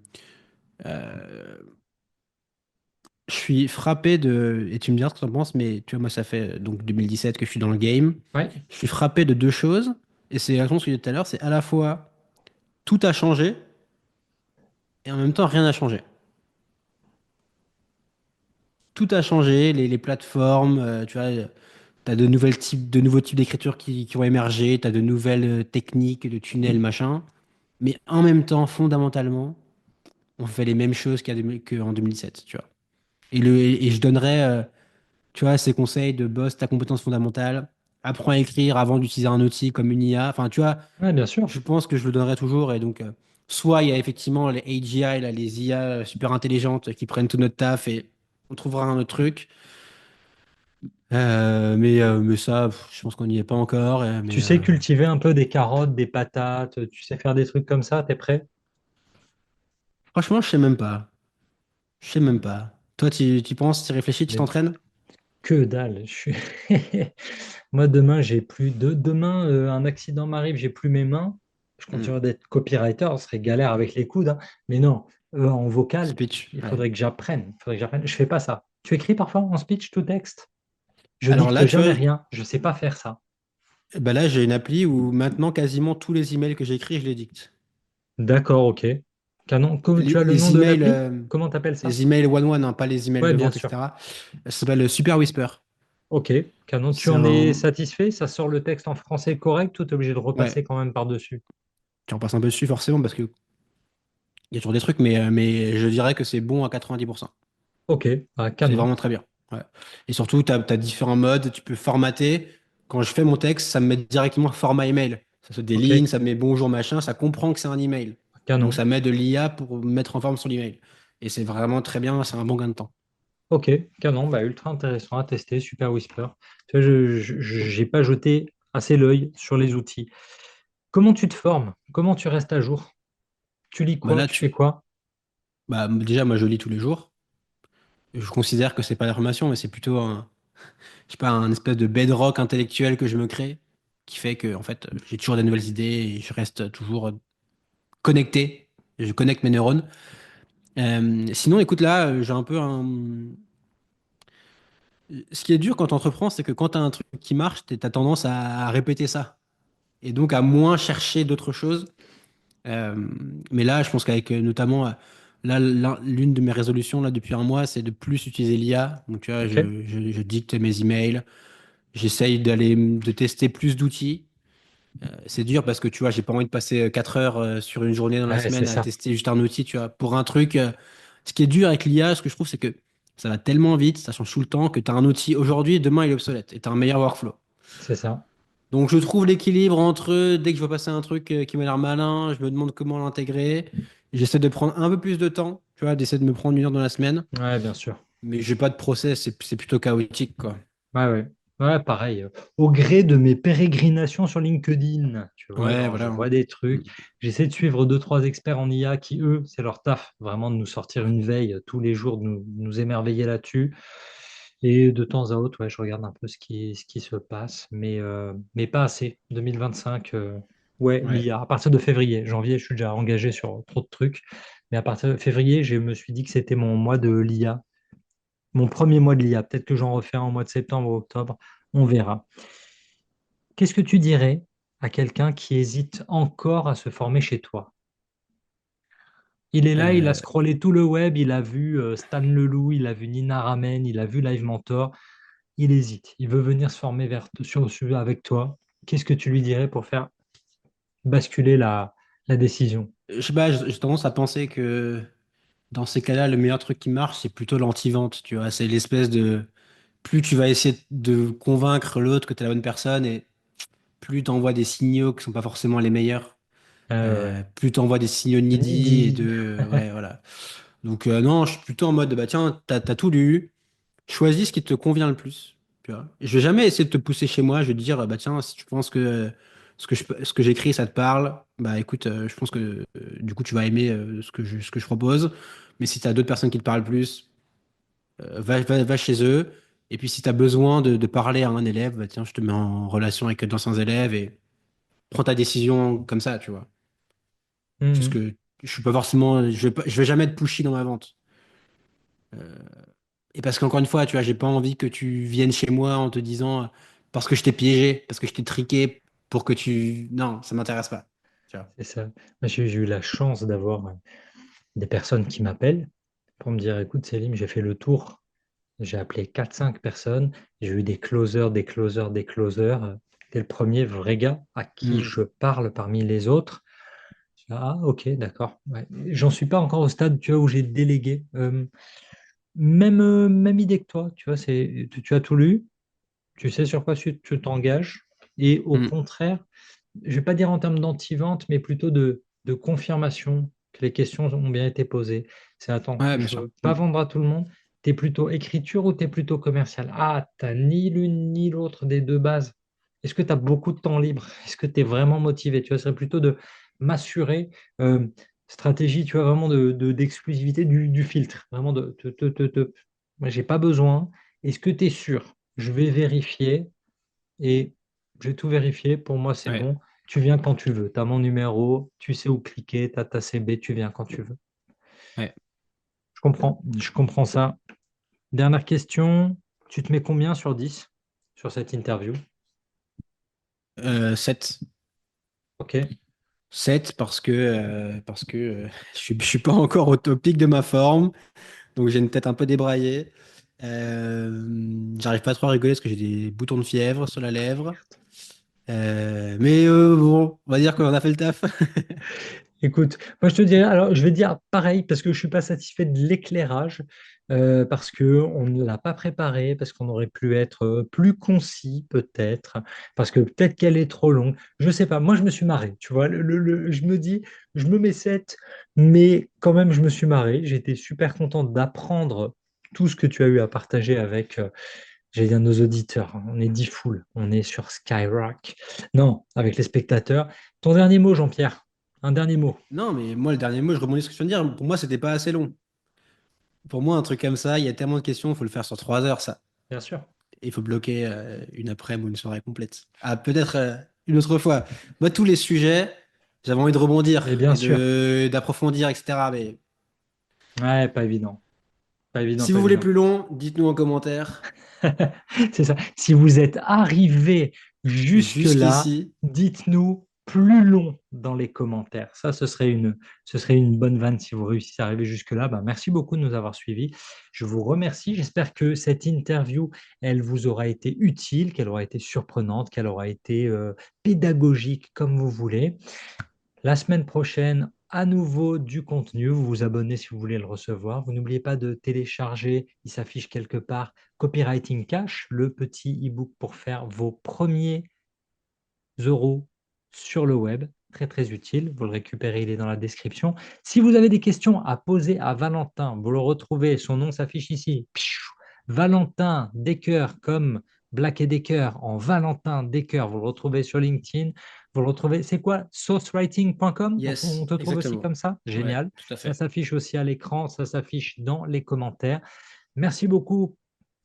euh, je suis frappé de. Et tu me diras ce que tu en penses, mais tu vois, moi, ça fait donc 2017 que je suis dans le game. Ouais, Je suis frappé de deux choses. Et c'est exactement ce que je disais tout à l'heure, c'est à la fois tout a changé et en même temps rien n'a changé. Tout a changé, les plateformes, tu vois, tu as de nouveaux types d'écriture qui ont émergé, tu as de nouvelles techniques de tunnels, machin. Mais en même temps, fondamentalement, on fait les mêmes choses qu'en 2017, tu vois. Et je donnerais, tu vois, ces conseils de boss, ta compétence fondamentale, apprends à écrire avant d'utiliser un outil comme une IA. Enfin, tu vois, ouais, bien sûr. je pense que je le donnerai toujours. Et donc, soit il y a effectivement les AGI, là, les IA super intelligentes qui prennent tout notre taf et on trouvera un autre truc. Mais ça, je pense qu'on n'y est pas encore. Tu sais cultiver un peu des carottes, des patates, tu sais faire des trucs comme ça, t'es prêt? Franchement, je sais même pas. Je sais même pas. Toi, tu penses, tu réfléchis, tu Mais t'entraînes? que dalle. Moi, demain, j'ai plus de demain, un accident m'arrive, j'ai plus mes mains. Je Hmm. continuerai d'être copywriter, ce serait galère avec les coudes, hein. Mais non, en vocal, Speech, il ouais. faudrait que j'apprenne. Il faudrait que j'apprenne. Je fais pas ça. Tu écris parfois en speech to text? Je Alors dicte là, tu jamais vois, rien. Je sais pas faire ça. bah là, j'ai une appli où maintenant, quasiment tous les emails que j'écris, je les dicte. D'accord, ok. Canon. Tu as le nom Les de emails, l'appli? Comment t'appelles ça? les emails one-one, hein, pas les emails Ouais, de bien vente, sûr. etc. Ça s'appelle Super Whisper. Ok, canon. Tu C'est en es un. satisfait? Ça sort le texte en français correct ou tu es obligé de repasser Ouais, quand même par-dessus? tu en passes un peu dessus forcément parce qu'il y a toujours des trucs, mais je dirais que c'est bon à 90%. Ok, C'est canon. vraiment très bien. Ouais. Et surtout, tu as différents modes, tu peux formater. Quand je fais mon texte, ça me met directement format email. Ça se Ok, déligne, ça me met bonjour machin, ça comprend que c'est un email. Donc canon. ça met de l'IA pour mettre en forme son email. Et c'est vraiment très bien, c'est un bon gain de temps. Ok, canon, bah, ultra intéressant à tester, Super Whisper. Tu vois, j'ai pas jeté assez l'œil sur les outils. Comment tu te formes? Comment tu restes à jour? Tu lis Bah quoi? là, Tu fais quoi? déjà, moi, je lis tous les jours. Je considère que c'est pas l'information, mais c'est plutôt je sais pas, un espèce de bedrock intellectuel que je me crée, qui fait que, en fait, j'ai toujours des nouvelles idées et je reste toujours connecté. Je connecte mes neurones. Sinon, écoute, là, j'ai un peu un. Ce qui est dur quand tu entreprends, c'est que quand tu as un truc qui marche, tu as tendance à répéter ça. Et donc à moins chercher d'autres choses. Euh, mais là, je pense qu'avec notamment, là, l'une de mes résolutions là, depuis un mois, c'est de plus utiliser l'IA. Donc tu vois, Ok, je dicte mes emails, j'essaye de tester plus d'outils. C'est dur parce que tu vois, j'ai pas envie de passer 4 heures sur une journée dans la ouais, c'est semaine à ça. tester juste un outil, tu vois. Pour un truc, ce qui est dur avec l'IA, ce que je trouve, c'est que ça va tellement vite, ça change tout le temps, que tu as un outil aujourd'hui et demain il est obsolète et tu as un meilleur workflow. C'est ça. Donc je trouve l'équilibre entre dès que je vois passer un truc qui m'a l'air malin, je me demande comment l'intégrer. J'essaie de prendre un peu plus de temps, tu vois, d'essayer de me prendre une heure dans la semaine, Ouais, bien sûr. mais j'ai pas de process, c'est plutôt chaotique, quoi. Ouais, ouais. Ouais, pareil. Au gré de mes pérégrinations sur LinkedIn, tu vois, Ouais, genre, je voilà, vois hein. des Mm. trucs. J'essaie de suivre deux, trois experts en IA qui, eux, c'est leur taf, vraiment de nous sortir une veille tous les jours, de nous émerveiller là-dessus. Et de temps à autre, ouais, je regarde un peu ce qui se passe, mais pas assez. 2025, ouais, Ouais. l'IA. À partir de février, janvier, je suis déjà engagé sur trop de trucs. Mais à partir de février, je me suis dit que c'était mon mois de l'IA, mon premier mois de l'IA. Peut-être que j'en refais un au mois de septembre ou octobre. On verra. Qu'est-ce que tu dirais à quelqu'un qui hésite encore à se former chez toi? Il est là, il a Euh, scrollé tout le web, il a vu Stan Leloup, il a vu Nina Ramen, il a vu Live Mentor. Il hésite. Il veut venir se former avec toi. Qu'est-ce que tu lui dirais pour faire basculer la décision? je sais pas, j'ai tendance à penser que dans ces cas-là, le meilleur truc qui marche, c'est plutôt l'anti-vente, tu vois. C'est l'espèce de... Plus tu vas essayer de convaincre l'autre que tu es la bonne personne et plus tu envoies des signaux qui sont pas forcément les meilleurs, Ouais. plus tu envoies des signaux needy et Needy. de... Ouais, voilà. Donc non, je suis plutôt en mode, bah tiens, t'as tout lu, choisis ce qui te convient le plus. Tu vois. Je vais jamais essayer de te pousser chez moi, je vais te dire, bah tiens, si tu penses que ce que j'écris, ça te parle, bah écoute, je pense que du coup, tu vas aimer ce que je propose. Mais si tu as d'autres personnes qui te parlent plus, va chez eux. Et puis si tu as besoin de parler à un élève, bah tiens, je te mets en relation avec d'anciens élèves et prends ta décision comme ça, tu vois. Parce Mhm. que je suis pas forcément, je vais jamais être pushy dans ma vente. Et parce qu'encore une fois, tu vois, j'ai pas envie que tu viennes chez moi en te disant parce que je t'ai piégé, parce que je t'ai triqué pour que tu. Non, ça m'intéresse pas. Tu vois. C'est ça. Moi, j'ai eu la chance d'avoir des personnes qui m'appellent pour me dire, écoute, Céline, j'ai fait le tour. J'ai appelé quatre cinq personnes. J'ai eu des closers, des closers, des closers. T'es le premier vrai gars à qui Hmm. je parle parmi les autres. Ah, ok, d'accord. Ouais. J'en suis pas encore au stade, tu vois, où j'ai délégué. Même idée que toi, tu vois, tu as tout lu, tu sais sur quoi tu t'engages, et au Hmm. contraire, je vais pas dire en termes d'anti-vente, mais plutôt de confirmation que les questions ont bien été posées. C'est attends, Ouais, bien je sûr. veux Hmm. pas vendre à tout le monde. T'es plutôt écriture ou t'es plutôt commercial? Ah, t'as ni l'une ni l'autre des deux bases. Est-ce que tu as beaucoup de temps libre? Est-ce que tu es vraiment motivé? Tu vois, ce serait plutôt de m'assurer, euh, stratégie, tu vois, vraiment d'exclusivité du filtre. Vraiment moi, j'ai pas besoin. Est-ce que tu es sûr? Je vais vérifier et j'ai tout vérifié. Pour moi, c'est Ouais, bon. Tu viens quand tu veux. Tu as mon numéro, tu sais où cliquer, tu as ta CB, tu viens quand tu veux. ouais. Je comprends ça. Dernière question. Tu te mets combien sur 10 sur cette interview? 7. Ok. 7 parce que je suis pas encore au pic de ma forme, donc j'ai une tête un peu débraillée. J'arrive pas trop à rigoler parce que j'ai des boutons de fièvre sur la lèvre. Mais bon, on va dire qu'on a fait le taf. Écoute, moi je te dirais, alors je vais dire pareil parce que je suis pas satisfait de l'éclairage, parce que on ne l'a pas préparé, parce qu'on aurait pu être plus concis peut-être, parce que peut-être qu'elle est trop longue. Je sais pas. Moi je me suis marré, tu vois. Je me dis, je me mets 7, mais quand même je me suis marré. J'étais super content d'apprendre tout ce que tu as eu à partager avec, j'allais dire nos auditeurs. On est 10 foules, on est sur Skyrock. Non, avec les spectateurs. Ton dernier mot, Jean-Pierre. Un dernier mot. Non, mais moi, le dernier mot, je rebondis sur ce que je viens de dire. Pour moi, c'était pas assez long. Pour moi, un truc comme ça, il y a tellement de questions, il faut le faire sur 3 heures, ça. Bien sûr. Et il faut bloquer une après-midi ou une soirée complète. Ah, peut-être une autre fois. Moi, tous les sujets, j'avais envie de Mais rebondir bien et sûr. d'approfondir, etc. Mais Ouais, pas évident. Pas évident, si pas vous voulez évident. plus long, dites-nous en commentaire. C'est ça. Si vous êtes arrivé jusque-là, Jusqu'ici, dites-nous plus long dans les commentaires. Ça, ce serait une bonne vanne si vous réussissez à arriver jusque-là. Ben, merci beaucoup de nous avoir suivis. Je vous remercie. J'espère que cette interview, elle vous aura été utile, qu'elle aura été surprenante, qu'elle aura été pédagogique, comme vous voulez. La semaine prochaine, à nouveau du contenu. Vous vous abonnez si vous voulez le recevoir. Vous n'oubliez pas de télécharger, il s'affiche quelque part, Copywriting Cash, le petit e-book pour faire vos premiers euros sur le web. Très très utile. Vous le récupérez, il est dans la description. Si vous avez des questions à poser à Valentin, vous le retrouvez, son nom s'affiche ici. Valentin Decker comme Black et Decker en Valentin Decker. Vous le retrouvez sur LinkedIn. Vous le retrouvez, c'est quoi? Sourcewriting.com? On Yes, te trouve aussi exactement. comme ça? Ouais, Génial. tout à Ça fait. s'affiche aussi à l'écran, ça s'affiche dans les commentaires. Merci beaucoup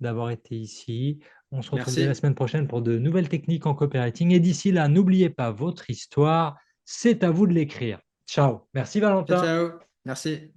d'avoir été ici. On se retrouve dès la Merci. semaine prochaine pour de nouvelles techniques en copywriting. Et d'ici là, n'oubliez pas votre histoire, c'est à vous de l'écrire. Ciao. Merci Ciao, Valentin. ciao. Merci.